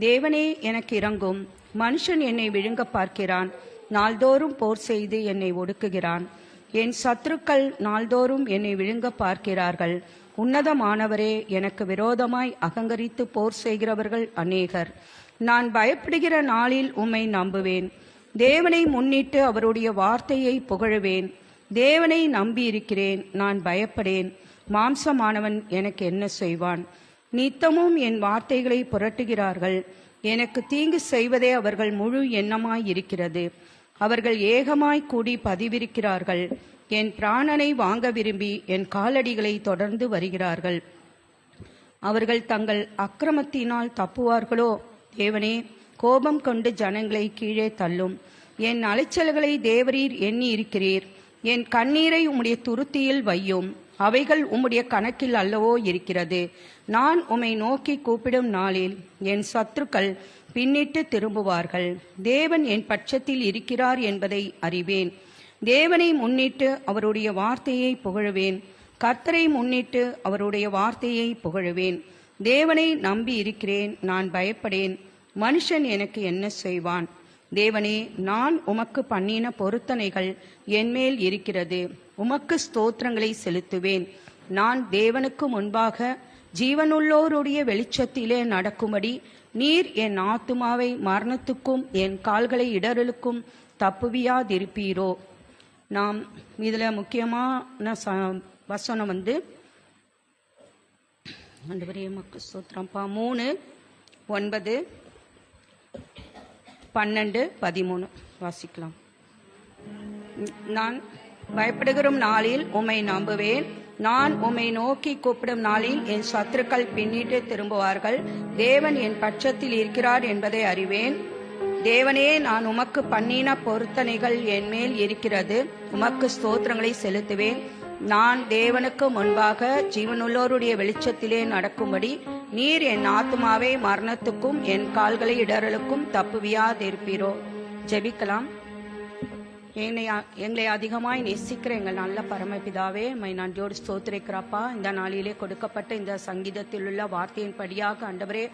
தேவனே எனக்கு இரங்கும். மனுஷன் என்னை விழுங்க பார்க்கிறான். நாள்தோறும் போர் செய்து என்னை ஒடுக்குகிறான். என் சத்துருக்கள் நாள்தோறும் என்னை விழுங்க பார்க்கிறார்கள். உன்னதமானவரே, எனக்கு விரோதமாய் அகங்கரித்து போர் செய்கிறவர்கள் அநேகர். நான் பயப்படுகிற நாளில் உம்மை நம்புவேன். தேவனை முன்னிட்டு அவருடைய வார்த்தையை புகழுவேன். தேவனை நம்பியிருக்கிறேன், நான் பயப்படேன். மாம்சமானவன் எனக்கு என்ன செய்வான்? நித்தமும் என் வார்த்தைகளை புரட்டுகிறார்கள். எனக்கு தீங்கு செய்வதே அவர்கள் முழு எண்ணமாயிருக்கிறது. அவர்கள் ஏகமாய் கூடி பதிவிருக்கிறார்கள். என் பிராணனை வாங்க விரும்பி என் காலடிகளை தொடர்ந்து வருகிறார்கள். அவர்கள் தங்கள் அக்கிரமத்தினால் தப்புவார்களோ? தேவனே, கோபம் கொண்டு ஜனங்களை கீழே தள்ளும். என் அலைச்சல்களை தேவரீர் எண்ணி இருக்கிறீர். என் கண்ணீரை உம்முடைய துருத்தியில் வையும். அவைகள் உம்முடைய கணக்கில் அல்லவோ இருக்கிறது. நான் உம்மை நோக்கி கூப்பிடும் நாளில் என் சத்துருக்கள் பின்னிட்டு திரும்புவார்கள். தேவன் என் பட்சத்தில் இருக்கிறார் என்பதை அறிவேன். தேவனை முன்னிட்டு அவருடைய வார்த்தையை புகழுவேன். கர்த்தரை முன்னிட்டு அவருடைய வார்த்தையை புகழுவேன். தேவனை நம்பி இருக்கிறேன், நான் பயப்படேன். மனுஷன் எனக்கு என்ன செய்வான்? தேவனே, நான் உமக்கு பண்ணின பொருத்தனைகள் என்மேல் இருக்கிறது. உமக்கு ஸ்தோத்திரங்களை செலுத்துவேன். நான் தேவனுக்கு முன்பாக ஜீவனுள்ளோருடைய வெளிச்சத்திலே நடக்கும்படி நீர் என் ஆத்துமாவை மரணத்துக்கும் என் கால்களை இடறலுக்கும் தப்புவியாதிருப்பீரோ? நாம் இதில் முக்கியமான வசனம் ஆண்டவரே உமக்கு ஸ்தோத்திரம்ப்பா. 3, 9, 12, 13 வாசிக்கலாம். நான் பயப்படுகிற நாளில் உம்மை நம்புவேன். நான் உம்மை நோக்கி கூப்பிடும் நாளில் என் சத்துருக்கள் பின்னிட்டு திரும்புவார்கள். தேவன் என் பட்சத்தில் இருக்கிறார் என்பதை அறிவேன். தேவனே, நான் உமக்கு பண்ணின பொருத்தனைகள் என்மேல் இருக்கிறது. உமக்கு ஸ்தோத்திரங்களை செலுத்துவேன். நான் தேவனுக்கு முன்பாக ஜீவனுள்ளோருடைய வெளிச்சத்திலே நடக்கும்படி நீர் என் ஆத்துமாவை மரணத்துக்கும் என் கால்களை இடறலுக்கும் தப்புவியாதிருப்பீரோ? ஜெபிக்கலாம். எங்களை அதிகமாய் நேசிக்கிற எங்கள் நல்ல பரமபிதாவே, மை நன்றியோடு ஸ்தோத்திரிக்கிறப்பா. இந்த நாளிலே கொடுக்கப்பட்ட இந்த சங்கீதத்தில் உள்ள வார்த்தையின் படியாக ஆண்டவரே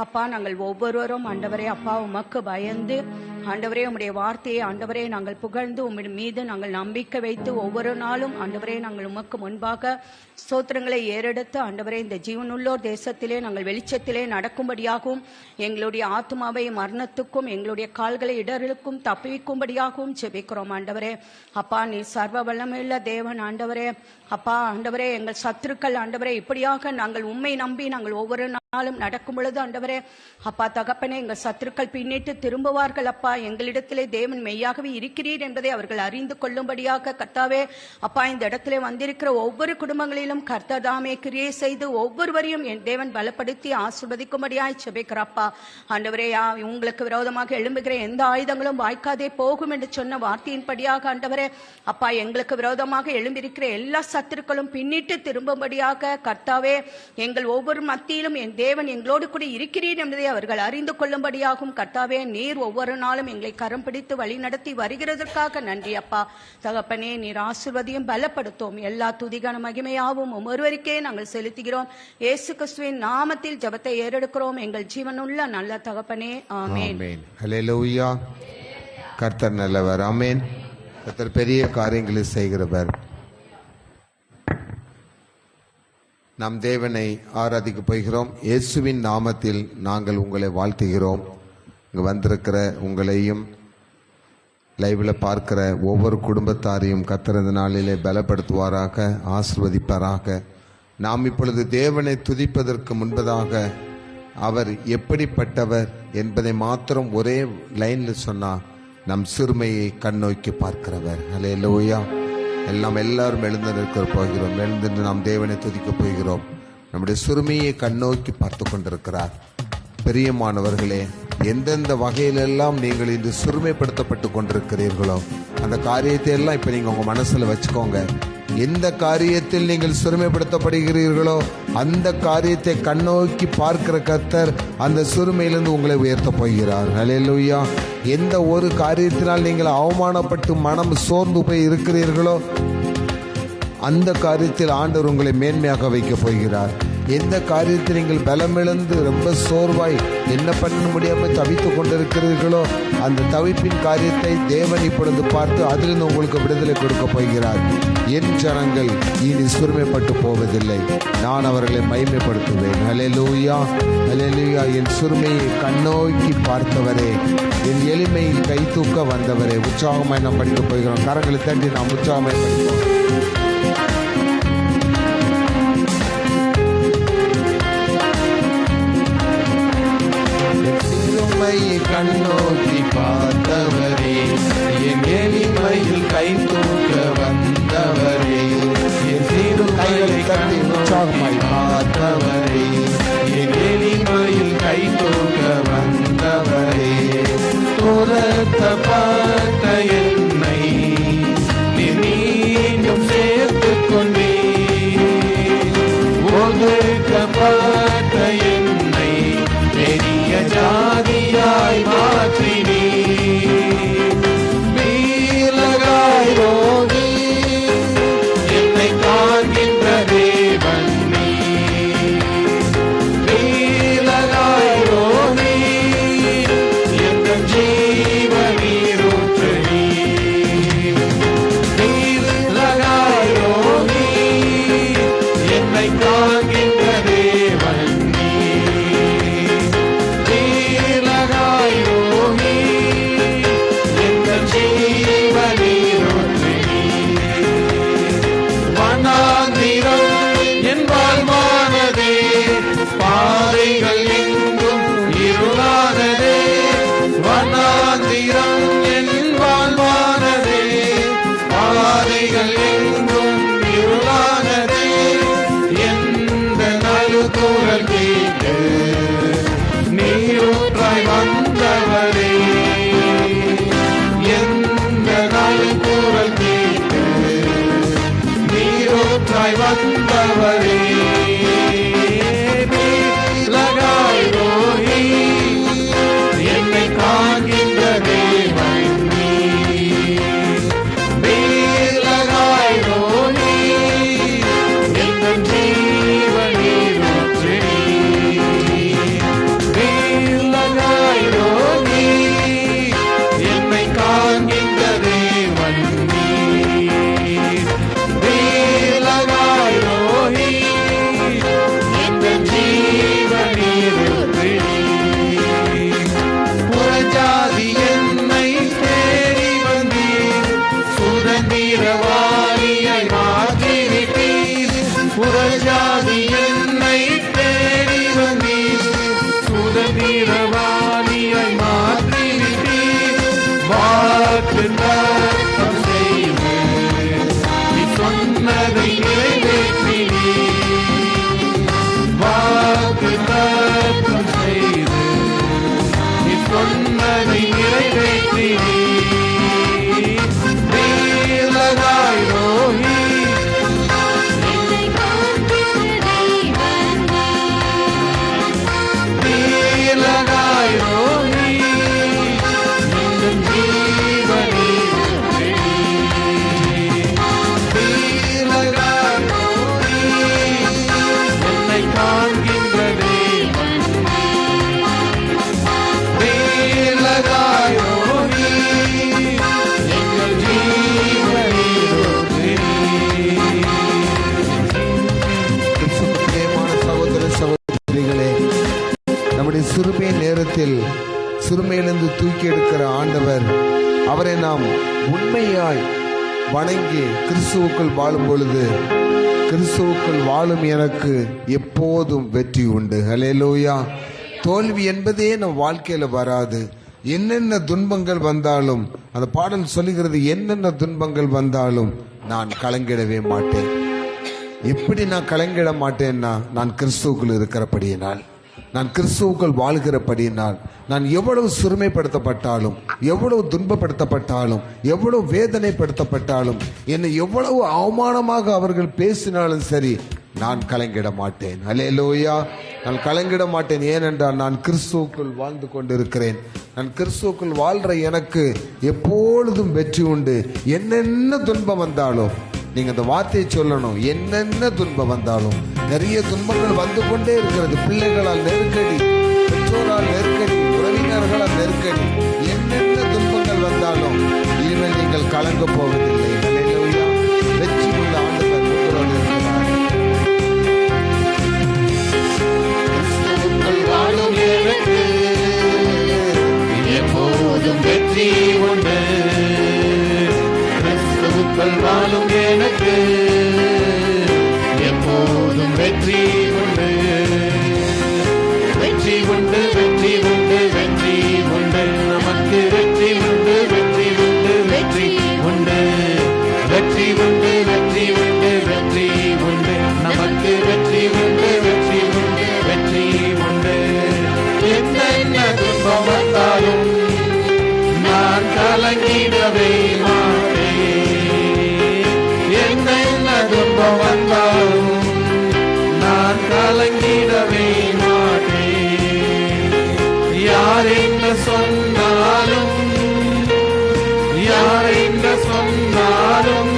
அப்பா, நாங்கள் ஒவ்வொருவரும் ஆண்டவரே அப்பா உமக்கு பயந்து ஆண்டவரே உம்முடைய வார்த்தையை ஆண்டவரே நாங்கள் புகழ்ந்து உம்முடைய மீது நாங்கள் நம்பிக்கை வைத்து ஒவ்வொரு நாளும் ஆண்டவரே நாங்கள் உமக்கு முன்பாக ஸ்தோத்திரங்களை ஏறெடுத்து ஆண்டவரே இந்த ஜீவனுள்ளோர் தேசத்திலே நாங்கள் வெளிச்சத்திலே நடக்கும்படியாகவும் எங்களுடைய ஆத்மாவை மரணத்துக்கும் எங்களுடைய கால்களை இடர்களுக்கும் தப்பிக்கும்படியாகவும் ஜெபிக்கிறோம். ஆண்டவரே அப்பா, நீ சர்வ வல்லமையுள்ள தேவன். ஆண்டவரே அப்பா, ஆண்டவரே எங்கள் சத்துருக்கள் ஆண்டவரே இப்படியாக நாங்கள் உம்மை நம்பி நாங்கள் ஒவ்வொரு நாளும் நடக்கும் பொழுது ஆண்டவரே அப்பா தகப்பனே, எங்கள் சத்துருக்கள் பின்னிட்டு திரும்புவார்கள். அப்பா, எங்களிடத்திலே தேவன் மெய்யாகவே இருக்கிறீர் என்பதை அவர்கள் அறிந்து கொள்ளும்படியாக கர்த்தாவே அப்பா, இந்த இடத்திலே வந்திருக்கிற ஒவ்வொரு குடும்பங்களிலும் கர்த்தர் தாமே கிரியை செய்து ஒவ்வொருவரையும் என் தேவன் பலப்படுத்தி ஆசீர்வதிக்கும்படியாய் ஜெபிக்கிறப்பா. ஆண்டவரே, உங்களுக்கு விரோதமாக எழும்புகிற எந்த ஆயுதங்களும் வாய்க்காதே போகும் என்று சொன்ன வார்த்தையின்படியாக ஆண்டவரே அப்பா, எங்களுக்கு விரோதமாக எழும்பியிருக்கிற எல்லா சத்துருக்களும் பின்னிட்டு திரும்பும்படியாக கர்த்தாவே எங்கள் ஒவ்வொரு மத்தியிலும் என் தேவன் எங்களோடு கூட இருக்கிறீர் என்பதை அவர்கள் அறிந்து கொள்ளும்படியாகும். கர்த்தாவே, நீர் ஒவ்வொரு நாளும் எங்களை கரம் பிடித்து வழி நடத்தி வருகிறதற்காக நன்றி அப்பா. தகப்பனே, நீர் ஆசீர்வதியும் பலப்படுத்தும். எல்லா துதிகான மகிமையாவும் ஒருவருக்கே நாங்கள் செலுத்துகிறோம். இயேசு கிறிஸ்துவின் நாமத்தில் ஜெபத்தை ஏறெடுக்கிறோம் எங்கள் ஜீவனுள்ள நல்ல தகப்பனே, ஆமென். ஹல்லேலூயா. கர்த்தர் நல்லவர். ஆமென். கர்த்தர் பெரிய காரியங்களை செய்கிறவர். நாம் தேவனை ஆராதிக்க போகிறோம். இயேசுவின் நாமத்தில் நாங்கள் உங்களை வாழ்த்துகிறோம். இங்கு வந்திருக்கிற உங்களையும் லைவ்ல பார்க்கிற ஒவ்வொரு குடும்பத்தாரையும் கர்த்தர் இந்த நாளிலே பலப்படுத்துவாராக, ஆசீர்வதிப்பாராக. நாம் இப்பொழுது தேவனை துதிப்பதற்கு முன்பதாக அவர் எப்படிப்பட்டவர் என்பதை மாத்திரம் ஒரே லைன்ல சொன்னா, நம் சிறுமையை கண்ணோக்கி பார்க்கிறவர். ஹல்லேலூயா. எல்லாரும் எழுந்து நிற்க போகிறோம். எழுந்து நாம் தேவனை துதிக்க போகிறோம். நம்முடைய சிறுமையை கண்ணோக்கி பார்த்து கொண்டிருக்கிறார். பிரியமானவர்களே, எந்தெந்த வகையிலெல்லாம் நீங்கள் இன்று சிறுமைப்படுத்தப்பட்டு கொண்டிருக்கிறீர்களோ அந்த காரியத்தை எல்லாம் இப்ப நீங்க உங்க மனசுல வச்சுக்கோங்க. எந்த காரியத்தில் நீங்கள் சிறுமைப்படுத்தப்படுகிறீர்களோ அந்த காரியத்தை கண்ணோக்கி பார்க்கிற கர்த்தர் அந்த சிறுமையிலிருந்து உங்களை உயர்த்த போகிறார். ஹல்லேலூயா. எந்த ஒரு காரியத்தினால் நீங்கள் அவமானப்பட்டு மனம் சோர்ந்து போய் இருக்கிறீர்களோ அந்த காரியத்தில் ஆண்டவர் உங்களை மேன்மையாக வைக்க போகிறார். எந்த காரியத்தை நீங்கள் பலமிழந்து ரொம்ப சோர்வாய் என்ன பண்ண முடியாமல் தவித்து கொண்டிருக்கிறீர்களோ அந்த தவிப்பின் காரியத்தை தேவன் இப்பொழுது பார்த்து அதிலிருந்து உங்களுக்கு விடுதலை கொடுக்க போகிறார். என் ஜனங்கள் இனி சிறுமைப்பட்டு போவதில்லை, நான் அவர்களை மகிமைப்படுத்துவேன். ஹல்லேலூயா, ஹல்லேலூயா. என் சிறுமையை கண்ணோக்கி பார்த்தவரே, என் எளிமையில் கை தூக்க வந்தவரே. உற்சாகமாய் நாம் படிக்க போகிறோம். கரங்களை தட்டி நாம் உற்சாகமாய் படிப்போம். கண்ணோக்கி பார்த்தவரே, என் எளிமையில் கை தூக்க வந்தவரே, என் சிறுமையை கண்ணோக்கி பார்த்தவரே, என் எளிமையில் கை தூக்க வந்தவரே, துரத்தப்பட்ட என்னை மீண்டும் சேர்த்துக் கொண்டே, ஒதுக்கப்பட்ட என்னை பெரிய ஜாதியாய் மாற்றினே, மீளகாய் ரோகி என்னை காண்கின்ற தேவன் நீ, மீளகாய் ரோகி எங்கள் ஜீவநீரூற்று நீ, மீளகாய் ரோகி என்னை காண்கின்ற தேவன் நீ, பாதைகள் எங்கும் இருளானதே, வனாந்திரம் என் வாழ்வானதே, பாதைகள் எங்கும் இருளானதே, எந்த நலுகுரல் கேட்டு நீரூற்றாய் வந்தவரே, எந்த நலுகுரல் கேட்டு நீரூற்றாய் வந்தவரே, என்னை காண்கின்ற தேவன் நீ, மேலகாய் ரோகி எங்கள் ஜீவநீரூற்று நீ, மேலகாய் ரோகி என்னை காண்கின்ற தேவன் நீ, மேலகாய் ரோகி எங்கள் ஜீவநீரூற்று நீ, புறஜாதி என்னை தேடி வந்தீர், சுதந்திரவாளியை மாற்றிவிட்டீர், புறஜாதி என்னை தேடி வந்தீர், சுதந்திரவாளியை மாற்றிவிட்டீர், வாக்கு தத்தம் செய்து நீ சொன்னதை நிறைவேற்றினீர், வாக்கு தத்தம் செய்து சொன்னதை நிறைவேற்றினீர், மேலகாய் ரோகி மேலகாய் ரோகி எங்கள் ஜீவநீரூற்று நீ, மேலகாய் ரோகி என்னை காண்கின்ற தேவன் எங்கள் ஜீவநீரூற்று நீ. சகோதர சகோதரிகளே, நம்முடைய சிறுமை நேரத்தில் சிறுமையிலிருந்து தூக்கி எடுக்கிற ஆண்டவர், அவரை நாம் உண்மையாய் வணங்கி கிறிஸ்துவுக்குள் வாழும் பொழுது, கிறிஸ்துவுக்குள் வாழும் எனக்கு எப்போதும் வெற்றி உண்டு. ஹல்லேலூயா. தோல்வி என்பதே நம் வாழ்க்கையில வராது. என்னென்ன துன்பங்கள் வந்தாலும், அந்த பாடல் சொல்லுகிறது, என்னென்ன துன்பங்கள் வந்தாலும் நான் கலங்கிடவே மாட்டேன். எப்படி நான் கலங்கிட மாட்டேன்னா, நான் கிறிஸ்துவுக்குள் இருக்கிறபடியினால், நான் கிறிஸ்துவுக்குள் வாழ்கிறபடியினால், நான் எவ்வளவு சிறுமைப்படுத்தப்பட்டாலும், எவ்வளவு துன்பப்படுத்தப்பட்டாலும், எவ்வளவு வேதனைப்படுத்தப்பட்டாலும், என்னை எவ்வளவு அவமானமாக அவர்கள் பேசினாலும் சரி, நான் கலங்கிட மாட்டேன். அல்லேலூயா. நான் கலங்கிட மாட்டேன். ஏனென்றால் நான் கிறிஸ்துவுக்குள் வாழ்ந்து கொண்டிருக்கிறேன். நான் கிறிஸ்துவுக்குள் வாழ்ற எனக்கு எப்பொழுதும் வெற்றி உண்டு. என்னென்ன துன்பம் வந்தாலும், நீங்க அந்த வார்த்தையை சொல்லணும், என்னென்ன துன்பம் வந்தாலும் நிறைய துன்பங்கள் வந்து கொண்டே இருக்கிறது. பிள்ளைகளால் நெருக்கடி, பெற்றோரால் நெருக்கடி, உறவினர்களால் நெருக்கடி, என்னென்ன துன்பங்கள் வந்தாலும் இனிமேல் நீங்கள் கலங்க போவதில்லை. ஹல்லேலூயா. வெற்றி உள்ள ஆண்டவர் உங்களோடு இருக்கிறார். கிறிஸ்துவுக்குள் வாழும் எனக்கு எப்போதும் வெற்றி உண்டு. கிறிஸ்துவுக்குள் வாழும் எனக்கு எப்போதும் வெற்றி உண்டு. வெற்றி உண்டு, வெற்றி உண்டு, வெற்றி உண்டு. நமக்கு வெற்றி உண்டு, வெற்றி உண்டு, வெற்றி உண்டு. வெற்றி உண்டு, வெற்றி உண்டு, வெற்றி உண்டு. நமக்கு வெற்றி உண்டு, வெற்றி உண்டு, வெற்றி உண்டு. என்ன துன்பம் வந்தாலும் நான் கலங்கிடவே மாட்டேன். என்ன துன்பம் வந்தாலும் நான் கலங்கிடவே மாட்டேன். யார் என்ன சொன்னாலும், யார் என்ன சொன்னாலும்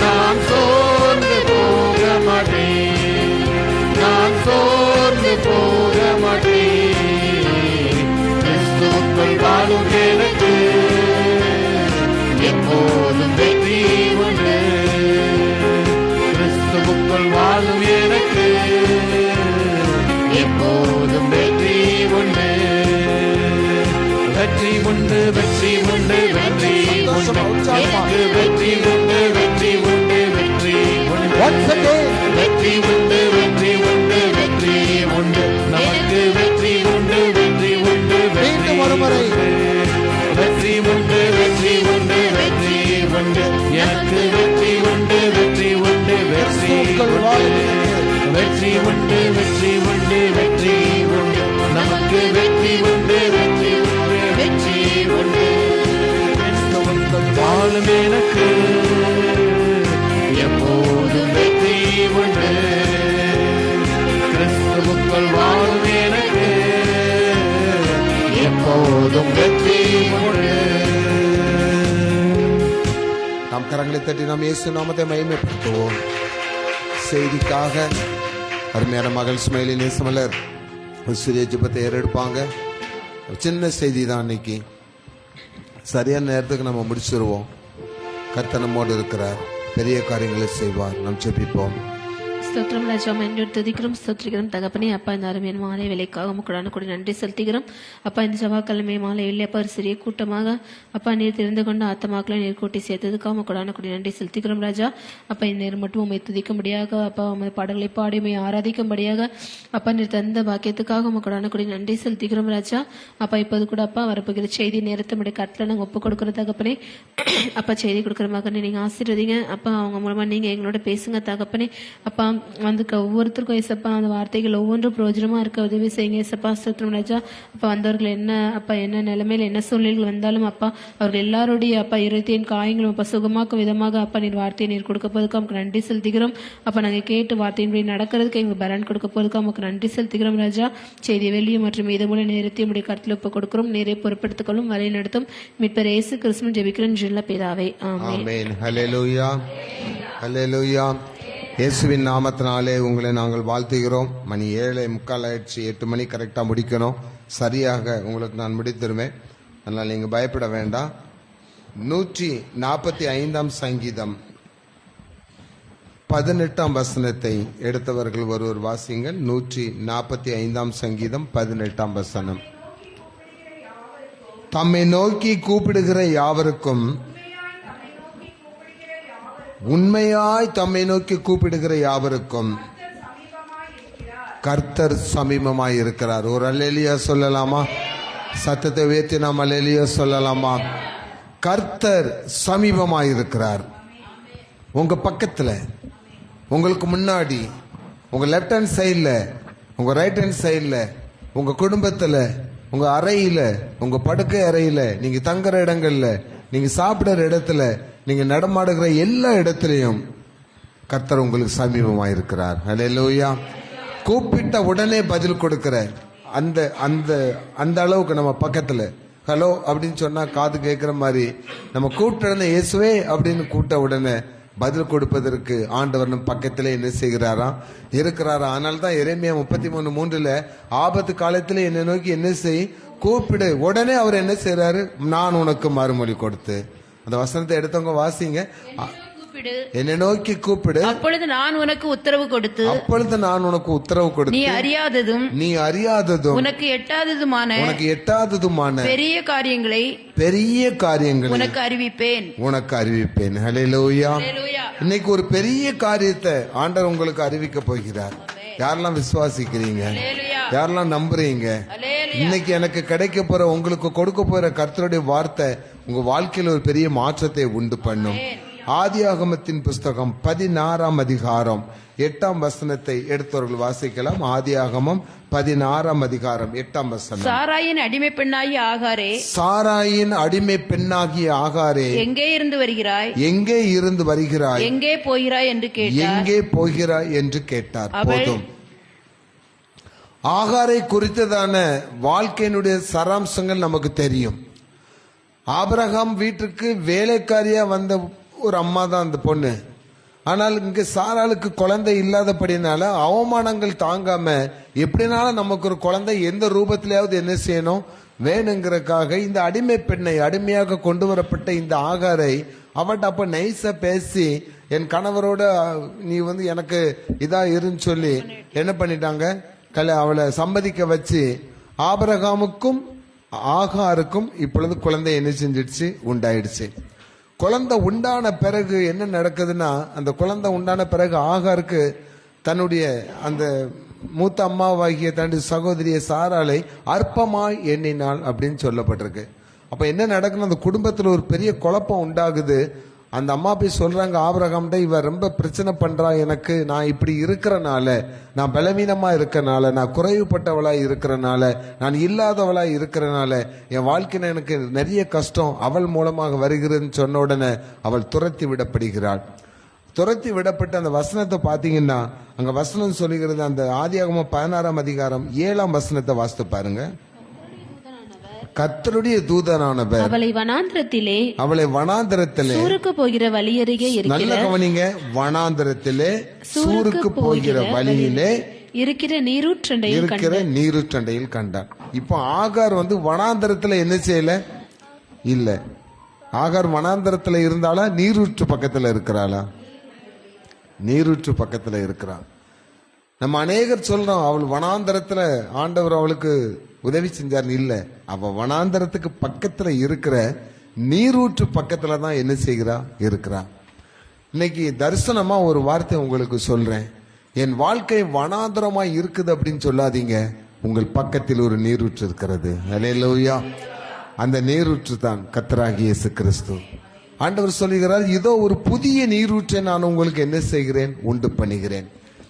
நான் சோர்ந்து போக மாட்டேன். நான் சோர்ந்து போக மாட்டேன். கிறிஸ்துவுக்குள் வாழும் எனக்கு எப்போதும் வெற்றி உண்டு. கிறிஸ்துவுக்குள் வாழும் எனக்கு எப்போதும் வெற்றி உண்டு. வெற்றி உண்டு, வெற்றி உண்டு, வெற்றி உண்டு. எனக்கு வெற்றி உண்டு, வெற்றி உண்டு, வெற்றி உண்டு. வெற்றி உண்டு, வெற்றி உண்டு, வெற்றி உண்டு. நமக்கு வெற்றி உண்டு, வெற்றி உண்டு, வெற்றி உண்டு. வெற்றி உண்டு, வெற்றி உண்டு, வெற்றி உண்டு. எனக்கு வெற்றி உண்டு, வெற்றி உண்டு, வெற்றி உண்டு. வெற்றி உண்டு, வெற்றி உண்டு, வெற்றி உண்டு. நமக்கு வெற்றி உண்டு, வெற்றி உண்டு, வெற்றி உண்டு. கிறிஸ்துவுக்குள் வாழும் எனக்கு எப்போதும் வெற்றி உண்டு. கிறிஸ்துவுக்குள் வாழும் எனக்கு எப்போதும் வெற்றி உண்டு. நாம் கரங்களை தட்டி நாம் இயேசு நாமத்தை மகிமைப்படுத்துவோம். செய்திக்காக அருமையான மகள் ஸ்மைலி நேசமலர் சிறிய ஜெபத்தை ஏறெடுப்பாங்க. சின்ன செய்தி தான் இன்னைக்கு. சரியான நேரத்துக்கு நம்ம முடிச்சிருவோம். கர்த்தர் நம்மோடு இருக்கிறார், பெரிய காரியங்களை செய்வார். நாம் ஜெபிப்போம். ஸ்தோத்திரம் ராஜா, மன்னியோடு துதிக்கிறோம், ஸ்தோத்திரிக்கிறோம் தகப்பனே. அப்பா, இந்த அருமையான மாலை வேலைக்காக உமக்குடான கூட நன்றி செலுத்துகிறோம். அப்பா, இந்த செவ்வாய்க்கிழமை மாலை இல்லை அப்பா, ஒரு சிறிய கூட்டமாக அப்பா நீர் தெரிந்து கொண்டு ஆத்தமாக்களை நீர் கூட்டி சேர்த்ததுக்காக உமக்குடான கூட நன்றி செலுத்துகிறோம் ராஜா. அப்பா, இந்த நேரம் மட்டும் உண்மை துதிக்கும்படியாக அப்பா உமது பாடல்களை பாடி உண்மை ஆராதிக்கும்படியாக அப்பா நீர் தந்த பாக்கியத்துக்காக உமக்குடான கூட நன்றி செலுத்துகிறோம் ராஜா. அப்பா, இப்போது கூட அப்பா வரப்போகிற செய்தி நேரத்தை நம்முடைய கட்டில நாங்கள் ஒப்பு கொடுக்குற தகப்பனே. அப்பா, செய்தி கொடுக்குற மகனை நீங்கள் ஆசீர்வதிங்க அப்பா. அவங்க மூலமா நீங்கள் எங்களோட பேசுங்க தகப்பனே. அப்பா, வந்து ஒவ்வொருத்தருக்கும் ஏசப்பா அந்த வார்த்தைகள் ஒவ்வொன்றும் பிரயோஜனமா இருக்க உதவி செய்யுங்க ஏசப்பா. ஸ்தோத்திரம் ராஜா. அப்பா, வந்தவர்கள் என்ன அப்பா என்ன நிலைமையில என்ன சூழ்நிலைகள் வந்தாலும் அப்பா அவர்கள் எல்லாருடைய அப்பா இருதயத்தின் காயங்களும் அப்பா சுகமாக்கும் விதமாக அப்பா நீர் வார்த்தையை நீர் கொடுக்க போதுக்கு நமக்கு நன்றி செலுத்துகிறோம். அப்பா, நாங்கள் கேட்டு வார்த்தையின்படி நடக்கிறதுக்கு எங்களுக்கு பலன் கொடுக்க போதுக்கு நமக்கு நன்றி செலுத்துகிறோம் ராஜா. செய்தி வெளியும் மற்றும் இதமுள்ள நேரத்தையும் உடைய கருத்தில் ஒப்பு கொடுக்கிறோம். நேரே பொறுப்படுத்திக் கொள்ளும் வரை நடத்தும் மீட்பர் இயேசு கிறிஸ்துவின் ஜெபிக்கிறோம் ஜெல்ல பிதாவே, ஆமென். ஹல்லேலூயா, ஹல்லேலூயா. இயேசுவின் நாமத்தினாலே உங்களை நாங்கள் வாழ்த்துகிறோம். மணி 7:45 ஆயிடுச்சு. 8 மணி கரெக்டாக முடிக்கணும். சரியாக உங்களுக்கு நான் முடித்திருவேன். அதனால் நீங்கள் பயப்பட வேண்டாம். 145 சங்கீதம் 18 வசனத்தை எடுத்தவர்கள் ஒருவர் வாசிங்கள். 145 சங்கீதம் 18 வசனம். தம்மை நோக்கி கூப்பிடுகிற யாவருக்கும், உண்மையாய் தம்மை நோக்கி கூப்பிடுகிற யாவருக்கும் கர்த்தர் சமீபமாய் இருக்கிறார். ஒரு அல்லேலியா சொல்லலாமா? சத்தத்தை உயர்த்தி நாம் அல்லேலியா சொல்லலாமா? கர்த்தர் சமீபமாய் இருக்கிறார். உங்க பக்கத்துல, உங்களுக்கு முன்னாடி, உங்க லெப்ட் ஹேண்ட் சைட்ல, உங்க ரைட் ஹேண்ட் சைட்ல, உங்க குடும்பத்துல, உங்க அறையில, உங்க படுக்கை அறையில, நீங்க தங்குற இடங்கள்ல, நீங்க சாப்பிடுற இடத்துல, நீங்க நடமாடுகிற எல்லா இடத்திலையும் கர்த்தர் உங்களுக்கு சமீபமாக இருக்கிறார். ஹல்லேலூயா. கூப்பிட்ட உடனே பதில் கொடுக்கிற அந்த அந்த அந்த அளவுக்கு நம்ம பக்கத்துல ஹலோ அப்படின்னு சொன்னா காது கேட்கிற மாதிரி, நம்ம கூப்பிட்ட உடனே இயேசுவே அப்படின்னு கூப்பிட்ட உடனே பதில் கொடுப்பதற்கு ஆண்டவர் நம் பக்கத்திலே என்ன செய்கிறாராம், இருக்கிறாரா. அதனால தான் எரேமியா 33:3 ஆபத்து காலத்திலே என்னை நோக்கி என்ன செய், கூப்பிடு. உடனே அவர் என்ன செய்யறாரு, நான் உனக்கு மறுமொழி கொடுத்து. அந்த வசனத்தை எடுத்தவங்க வாசிங்க. என்னை நோக்கி கூப்பிடு, அப்பொழுது நான் உனக்கு உத்தரவு கொடுத்து, அப்பொழுது நான் உனக்கு உத்தரவு கொடுத்து, நீ அறியாததும் உனக்கு எட்டாததுமான பெரிய காரியங்களை உனக்கு அறிவிப்பேன். ஹல்லேலூயா. இன்னைக்கு ஒரு பெரிய காரியத்தை ஆண்டவர் உங்களுக்கு அறிவிக்க போகிறார். யாரெல்லாம் விசுவாசிக்கிறீங்க, யாரெல்லாம் நம்புறீங்க, இன்னைக்கு எனக்கு கிடைக்க போற, உங்களுக்கு கொடுக்க போற கர்த்தருடைய வார்த்தை உங்க வாழ்க்கையில் ஒரு பெரிய மாற்றத்தை உண்டு பண்ணும். ஆதியாகமத்தின் புஸ்தகம் 16ஆம் அதிகாரம் 8ஆம் வசனத்தை எடுத்தவர்கள் வாசிக்கலாம். ஆதியாகமம் 16ஆம் அதிகாரம் 8ஆம் வசனம். சாராயின் அடிமை பெண்ணாகிய ஆகாரே, எங்கே இருந்து வருகிறாய், எங்கே போகிறாய் என்று கேட்டார். போதும். ஆகாரை குறித்ததான வாழ்க்கையினுடைய சாராம்சங்கள் நமக்கு தெரியும். ஆபிரகாம் வீட்டுக்கு வேலைக்காரியா வந்த ஒரு அம்மா தான் அந்த பொண்ணு. ஆனால் இங்க சாராளுக்கு குழந்தை இல்லாதபடினால அவமானங்கள் தாங்காம எப்படினாலும் நமக்கு ஒரு குழந்தை எந்த ரூபத்திலேயாவது என்ன செய்யணும் வேணுங்கிறதுக்காக இந்த அடிமை பெண்ணை, அடிமையாக கொண்டு வரப்பட்ட இந்த ஆகாரை அவட்ட அப்ப நைஸா பேசி, என் கணவரோட நீ எனக்கு இதா இருன்னு சொல்லி என்ன பண்ணிட்டாங்க, அவளை சம்மதிக்க வச்சு ஆபிரகாமுக்கும் ஆகாருக்கும் இப்பொழுது குழந்தை என்ன செஞ்சிடுச்சு, உண்டாயிடுச்சு. குழந்தை உண்டான பிறகு என்ன நடக்குதுன்னா, அந்த குழந்தை உண்டான பிறகு ஆகாருக்கு தன்னுடைய அந்த மூத்த அம்மாவாகிய தன்னுடைய சகோதரிய சாராளை அற்பமாய் எண்ணினாள் அப்படின்னு சொல்லப்பட்டிருக்கு. அப்ப என்ன நடக்குன்னு, அந்த குடும்பத்தில் ஒரு பெரிய குழப்பம் உண்டாகுது. அந்த அம்மா போய் சொல்றாங்க ஆபிரகாம்கிட்ட, இவ ரொம்ப பிரச்சனை பண்றா, எனக்கு நான் இப்படி இருக்கிறனால, நான் பலவீனமா இருக்கனால, நான் குறைவுபட்டவளா இருக்கிறனால, நான் இல்லாதவளா இருக்கிறனால என் வாழ்க்கையில எனக்கு நிறைய கஷ்டம் அவள் மூலமாக வருகிறதுன்னு சொன்ன உடனே அவள் துரத்தி விடப்படுகிறாள். துரத்தி விடப்பட்ட அந்த வசனத்தை பாத்தீங்கன்னா, அங்க வசனம் சொல்லுகிறது, அந்த ஆதியாகமம் 16ஆம் அதிகாரம் 7ஆம் வசனத்தை வாசித்து பாருங்க. கர்த்தருடைய தூதனானவர் அவளை வனாந்தரத்திலே சூருக்கு போகிற வழியருகே நல்ல கவனிங்க, வனாந்தரத்திலே சூருக்கு போகிற வழியிலே இருக்கிற நீரூற்றண்டையில் கண்டான். இப்போ ஆகார் வனாந்தரத்துல என்ன செய்யல, இல்ல ஆகார் வனாந்தரத்துல இருந்தாலா, நீரூற்று பக்கத்துல இருக்கிறாளா? நீரூற்று பக்கத்துல இருக்கிறான். நம்ம அநேகர் சொல்றோம் அவள் வனாந்தரத்துல ஆண்டவர் அவளுக்கு உதவி செஞ்சார். இல்ல, அவ வனாந்தரத்துக்கு பக்கத்துல இருக்கிற நீரூற்று பக்கத்துல தான் என்ன செய்கிறா, இருக்கிறா. இன்னைக்கு தரிசனமா ஒரு வார்த்தை உங்களுக்கு சொல்றேன், என் வாழ்க்கை வனாந்தரமா இருக்குது அப்படின்னு சொல்லாதீங்க. உங்கள் பக்கத்தில் ஒரு நீரூற்று இருக்கிறது. அல்லேலூயா. அந்த நீரூற்று தான் கர்த்தராகிய இயேசு கிறிஸ்து. ஆண்டவர் சொல்லுகிறார், இதோ ஒரு புதிய நீரூற்றை நான் உங்களுக்கு என்ன செய்கிறேன், உண்டு பண்ணுகிறேன்.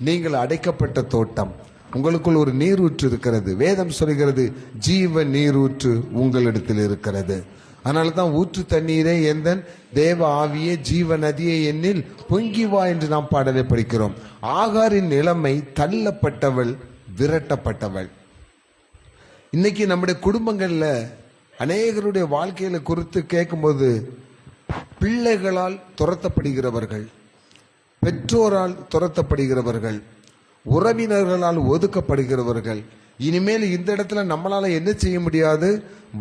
நீங்கள் அடைக்கப்பட்ட தோட்டம், உங்களுக்குள் ஒரு நீரூற்று இருக்கிறது. வேதம் சொல்கிறது, ஜீவ நீரூற்று உங்களிடத்தில் இருக்கிறது. அதனால தான் ஊற்று தண்ணீரே எந்தன் தேவ ஆவியே ஜீவ நதியை என்னில் பொங்கி வா என்று நாம் பாடலை படிக்கிறோம். ஆகாரின் நிலைமை தள்ளப்பட்டவள், விரட்டப்பட்டவள். இன்னைக்கு நம்முடைய குடும்பங்கள்ல அநேகருடைய வாழ்க்கையில குறித்து கேட்கும்போது, பிள்ளைகளால் துரத்தப்படுகிறவர்கள், பெற்றோரால் துரத்தப்படுகிறவர்கள், உறவினர்களால் ஒதுக்கப்படுகிறவர்கள், இனிமேல் இந்த இடத்துல நம்மளால என்ன செய்ய முடியாது,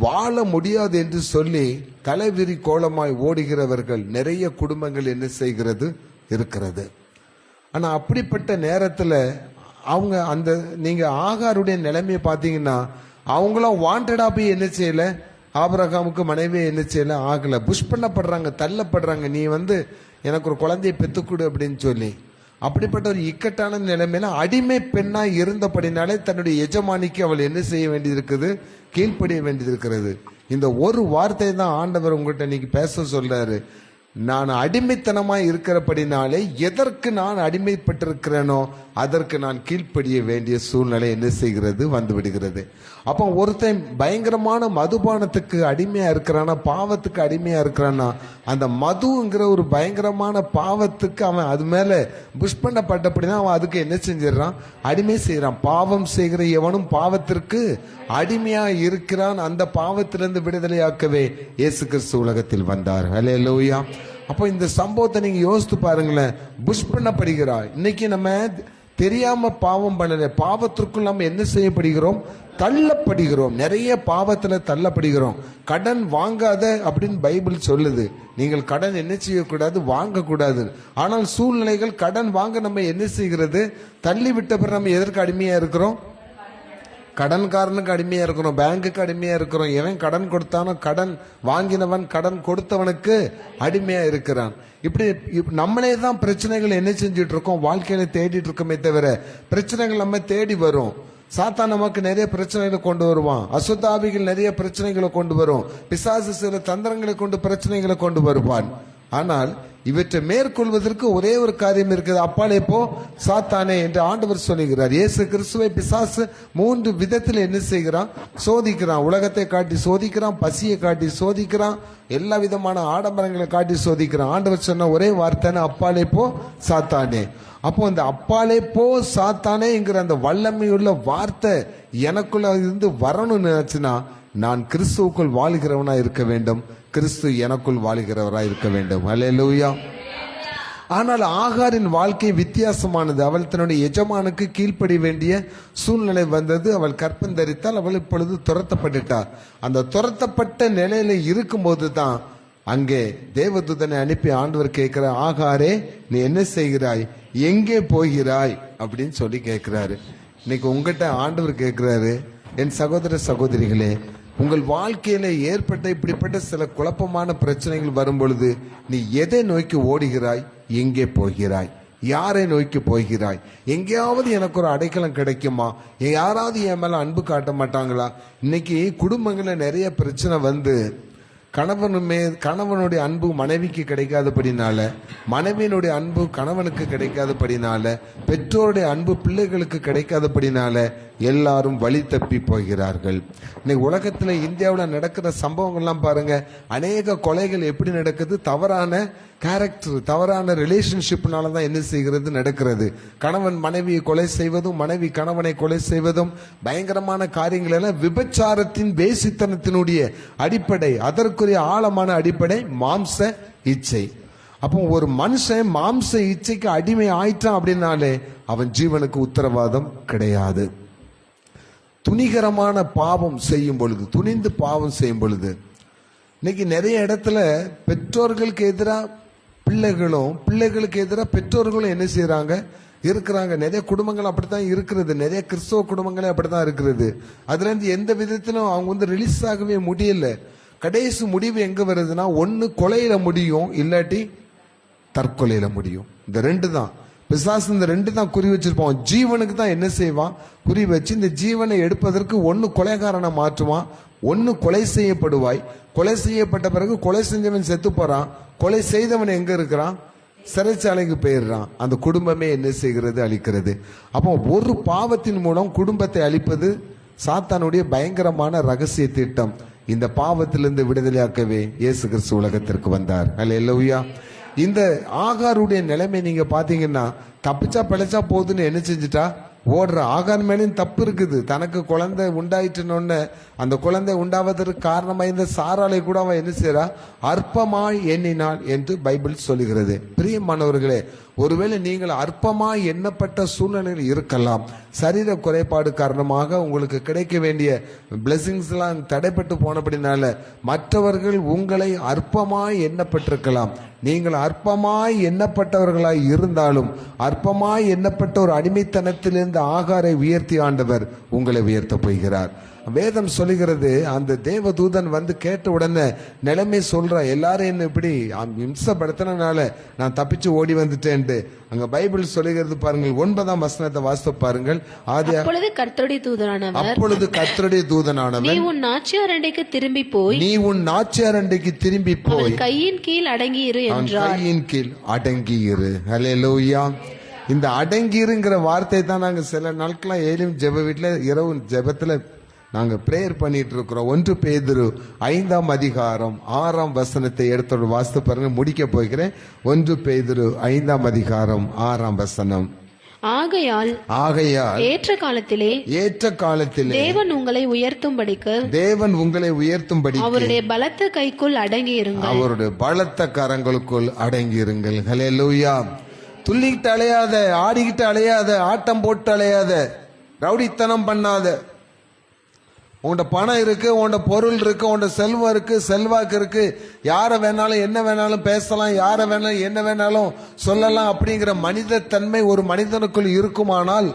வாழ முடியாது என்று சொல்லி தலைவிரி கோலமாய் ஓடுகிறவர்கள் நிறைய குடும்பங்கள் என்ன செய்கிறது, இருக்கிறது. ஆனா அப்படிப்பட்ட நேரத்துல அவங்க அந்த நீங்க ஆகாருடைய நிலைமையை பார்த்தீங்கன்னா, அவங்களும் வாண்டடா போய் என்ன செய்யல, ஆபிரகாமுக்கு மனைவி என்ன செய்யல, ஆகல, புஷ் பண்ணப்படுறாங்க, தள்ளப்படுறாங்க. நீ எனக்கு ஒரு குழந்தையை பெத்துக்குடு அப்படின்னு சொல்லி. அப்படிப்பட்ட ஒரு இக்கட்டான நிலைமையில அடிமை பெண்ணா இருந்தபடினாலே தன்னுடைய எஜமானிக்கு அவள் என்ன செய்ய வேண்டியது இருக்குது, கீழ்ப்படிய வேண்டியது இருக்கிறது. இந்த ஒரு வார்த்தை தான் ஆண்டவர் உங்கள்கிட்ட இன்னைக்கு பேச சொல்றாரு. நான் அடிமைத்தனமாய் இருக்கிறபடினாலே எதற்கு நான் அடிமைப்பட்டிருக்கிறேனோ அதற்கு நான் கீழ்ப்படிய வேண்டிய சூழ்நிலை என்ன செய்கிறது, வந்து விடுகிறது. அப்போ ஒருத்தன் பயங்கரமான மதுபானத்துக்கு அடிமையா இருக்கிறானா, பாவத்துக்கு அடிமையா இருக்கிறானா, அந்த மதுங்கிற ஒரு பயங்கரமான பாவத்துக்கு அவன் அது மேல புஷ் பண்ணப்பட்டபடினா அவன் அதுக்கு என்ன செஞ்சிடறான், அடிமை செய்யறான். பாவம் செய்கிற எவனும் பாவத்திற்கு அடிமையா இருக்கிறான். அந்த பாவத்திலிருந்து விடுதலையாக்கவே இயேசு கிறிஸ்து உலகத்தில் வந்தார். அல்லேலூயா. அப்போ இந்த சம்பவத்தை நீங்க யோசித்து பாருங்களேன். புஷ் பண்ணப்படுகிறாய். இன்னைக்கு நம்ம தெரியாம பாவம் பண்ணல, பாவத்திற்குள் நம்ம என்ன செய்யப்படுகிறோம்? தள்ளப்படுகிறோம். நிறைய பாவத்துல தள்ளப்படுகிறோம். கடன் வாங்காத அப்படின்னு பைபிள் சொல்லுது. நீங்கள் கடன் என்ன செய்யக்கூடாது? வாங்கக்கூடாது. ஆனால் சூழ்நிலைகள் கடன் வாங்க நம்ம என்ன செய்கிறது? தள்ளி விட்ட பிறகு நம்ம எதற்கு அடிமையா இருக்கிறோம்? கடன்காரனுக்கு அடிமையா இருக்கிறோம், பேங்குக்கு அடிமையா இருக்கிறோம். எவன் கடன் கொடுத்தானோ, கடன் வாங்கினவன் கடன் கொடுத்தவனுக்கு அடிமையா இருக்கிறான். இப்படி நம்மளே தான் பிரச்சனைகள் என்ன செஞ்சுட்டு இருக்கோம்? வாழ்க்கையில தேடிட்டு இருக்கோமே தவிர பிரச்சனைகள் நம்ம தேடி வரும். சாத்தான் நமக்கு நிறைய பிரச்சனைகளை கொண்டு வருவான். அசுத்தாவிகள் நிறைய பிரச்சனைகளை கொண்டு வரும். பிசாசு சில தந்திரங்களை கொண்டு பிரச்சனைகளை கொண்டு வருவான். ஆனால் இவற்றை மேற்கொள்வதற்கு ஒரே ஒரு காரியம் இருக்குது. அப்பாலே போ சாத்தானே என்று ஆண்டவர் சொல்லுகிறார். இயேசு கிறிஸ்துவை பிசாசு 3 விதத்தில் என்ன செய்கிறான்? சோதிக்கிறான். உலகத்தை காட்டி சோதிக்கிறான், பசியை காட்டி சோதிக்கிறான், எல்லா விதமான ஆடம்பரங்களை காட்டி சோதிக்கிறான். ஆண்டவர் சொன்ன ஒரே வார்த்தை, அப்பாலே போ சாத்தானே. அப்போ அந்த அப்பாலே போ சாத்தானே என்கிற அந்த வல்லமையுள்ள வார்த்தை எனக்குள்ள இருந்து வரணும்னு நினைச்சுன்னா நான் கிறிஸ்துவுக்குள் வாழுகிறவனா இருக்க வேண்டும், கிறிஸ்து எனக்குள் வாழுகிறவராய் இருக்க வேண்டும். அல்லேலூயா. ஆனால் ஆகாரின் வாழ்க்கை வித்தியாசமானது. அவள் தன்னுடைய எஜமானுக்கு கீழ்ப்படி வேண்டிய சூழ்நிலை வந்தது. அவள் கற்பந்தரித்தால். அவள் இப்பொழுது துரத்தப்பட்டுட்டார். அந்த துரத்தப்பட்ட நிலையில இருக்கும்போது தான் அங்கே தேவதூதனை அனுப்பி ஆண்டவர் கேட்கிற, ஆகாரே நீ என்ன செய்கிறாய்? எங்கே போகிறாய்? அப்படின்னு சொல்லி கேட்கிறாரு. இன்னைக்கு உங்ககிட்ட ஆண்டவர் கேட்கிறாரு, என் சகோதர சகோதரிகளே, உங்கள் வாழ்க்கையில ஏற்பட்ட இப்படிப்பட்ட சில குழப்பமான பிரச்சனைகள் வரும் பொழுது நீ எதை நோக்கி ஓடுகிறாய்? எங்கே போகிறாய்? யாரை நோக்கி போகிறாய்? எங்கேயாவது எனக்கு ஒரு அடைக்கலம் கிடைக்குமா? யாராவது என் மேல அன்பு காட்ட மாட்டாங்களா? இன்னைக்கு குடும்பங்கள்ல நிறைய பிரச்சனை வந்து கணவனுடைய அன்பு மனைவிக்கு கிடைக்காதபடினால, மனைவியினுடைய அன்பு கணவனுக்கு கிடைக்காதபடினால, பெற்றோருடைய அன்பு பிள்ளைகளுக்கு கிடைக்காதபடினால எல்லாரும் வழி தப்பி போகிறார்கள். இன்னைக்கு உலகத்துல இந்தியாவில் நடக்கிற சம்பவங்கள்லாம் பாருங்க. அநேக கொலைகள் எப்படி நடக்குது? தவறான கேரக்டர், தவறான ரிலேஷன்ஷிப்னால தான் என்ன செய்கிறது? நடக்கிறது. கணவன் மனைவியை கொலை செய்வதும், மனைவி கணவனை கொலை செய்வதும், பயங்கரமான காரியங்கள் எல்லாம் விபச்சாரத்தின் வேசித்தனத்தினுடைய அடிப்படை, அதற்குரிய ஆழமான அடிப்படை மாம்ச இச்சை. அப்போ ஒரு மனுஷன் மாம்ச இச்சைக்கு அடிமை ஆயிட்டான் அப்படின்னாலே அவன் ஜீவனுக்கு உத்தரவாதம் கிடையாது. துணிகரமான பாவம் செய்யும் பொழுது, துணிந்து பாவம் செய்யும் பொழுது, இன்னைக்கு நிறைய இடத்துல பெற்றோர்களுக்கு எதிராக பிள்ளைகளும், பிள்ளைகளுக்கு எதிராக பெற்றோர்களும் என்ன செய்யறாங்க? இருக்கிறாங்க. நிறைய குடும்பங்கள் அப்படித்தான் இருக்கிறது. நிறைய கிறிஸ்தவ குடும்பங்களே அப்படித்தான் இருக்கிறது. அதுல இருந்து எந்த விதத்திலும் அவங்க ரிலீஸ் ஆகவே முடியல. கடைசி முடிவு எங்க வருதுன்னா, ஒன்னு கொலையில முடியும், இல்லாட்டி தற்கொலையில முடியும். இந்த 2 தான் பிசாசு. இந்த 2 தான் குறி வச்சிருப்பான். ஜீவனுக்கு தான் என்ன செய்வான்? குறி வச்சு இந்த ஜீவனை எடுப்பதற்கு ஒன்னு கொலைகாரனை மாற்றுவான், ஒன்னு கொலை செய்யப்படுவாய். கொலை செய்யப்பட்ட பிறகு கொலை செஞ்சவன் செத்து போறான், கொலை செய்தவன் எங்க இருக்கிறான்? சிறைச்சாலைக்கு போயிடுறான். அந்த குடும்பமே என்ன செய்கிறது? அழிக்கிறது. அப்போ ஒரு பாவத்தின் மூலம் குடும்பத்தை அழிப்பது சாத்தானுடைய பயங்கரமான ரகசிய திட்டம். இந்த பாவத்திலிருந்து விடுதலையாக்கவே இயேசு கிறிஸ்து உலகத்திற்கு வந்தார். அல்லேலூயா. இந்த ஆகாருடைய நிலைமை நீங்க பாத்தீங்கன்னா, தப்பிச்சா பிழைச்சா போதுன்னு என்ன செஞ்சுட்டா? ஓடுற. ஆகார் மேலும் தப்பு இருக்குது. தனக்கு குழந்தை உண்டாயிட்டுன்னு அந்த குழந்தை உண்டாவதற்கு காரணமாக இந்த சாராலை கூட அவன் என்ன செய்யறா? அற்பமாய் எண்ணினாள் என்று பைபிள் சொல்லுகிறது. பிரியமானவர்களே, ஒருவேளை நீங்கள் அற்பமாய் எண்ணப்பட்ட சூழ்நிலையில் இருக்கலாம். சரீர குறைபாடு காரணமாக உங்களுக்கு கிடைக்க வேண்டிய பிளெஸிங்ஸ் எல்லாம் தடைப்பட்டு போனபடினால மற்றவர்கள் உங்களை அற்பமாய் எண்ணப்பட்டிருக்கலாம். நீங்கள் அற்பமாய் எண்ணப்பட்டவர்களாய் இருந்தாலும் அற்பமாய் எண்ணப்பட்ட ஒரு அடிமைத்தனத்திலிருந்து ஆகாரை உயர்த்தி ஆண்டவர் உங்களை உயர்த்த போகிறார். வேதம் சொல்லுகிறது, அந்த தேவதூதன் வந்து கேட்ட உடனே நிலைமை சொல்ற, எல்லாரும் என்ன இப்படி இம்சப்படுத்தினால நான் தப்பிச்சு ஓடி வந்துட்டேன்ட்டு அங்க பைபிள் சொல்லுகிறது. பாருங்கள், 9ஆம் வசனத்தை வாசித்து பாருங்கள். அப்பொழுது கர்த்தருடைய தூதனானவர், நீ உன் நாச்சியார் அண்டைக்கு திரும்பி போய் கையின் கீழ் அடங்கி இரு என்றார். கையின் கீழ் அடங்கி இரு. ஹல்லேலூயா. இந்த அடங்கிருங்கிற வார்த்தை தான் நாங்க சில நாட்களா ஏழும் ஜெப வீட்டுல இரவு ஜெபத்துல நாங்க பிரேயர் பண்ணிட்டு இருக்கிறோம். 1 பேதுரு 5ஆம் அதிகாரம் 6ஆம் வசனத்தை எடுத்து வாசித்து பாருங்க. முடிக்க போகிறேன். 1 பேதுரு 5ஆம் அதிகாரம் 6ஆம் வசனம். ஆகையால் ஏற்ற காலத்திலே தேவன் உங்களை உயர்த்தும்படிக்கு அவருடைய பலத்த கைக்குள் அடங்கியிருங்கள். அவருடைய பலத்த கரங்களுக்குள் அடங்கியிருங்கள். ஹல்லேலூயா. துள்ளிக்கிட்டு அலையாத, ஆடிக்கிட்டு அலையாத, ஆட்டம் போட்டு அலையாத, ரவுடித்தனம் பண்ணாத. உன்ட பணம் இருக்கு, உன்ட பொருள் இருக்கு, உன்ட செல்வம் இருக்கு, செல்வாக்கு இருக்கு, யார வேணாலும் என்ன வேணாலும் பேசலாம், யார வேணாலும் என்ன வேணாலும் சொல்லலாம் அப்படிங்கிற மனித தன்மை ஒரு மனிதனுக்குள் இருக்குமானால்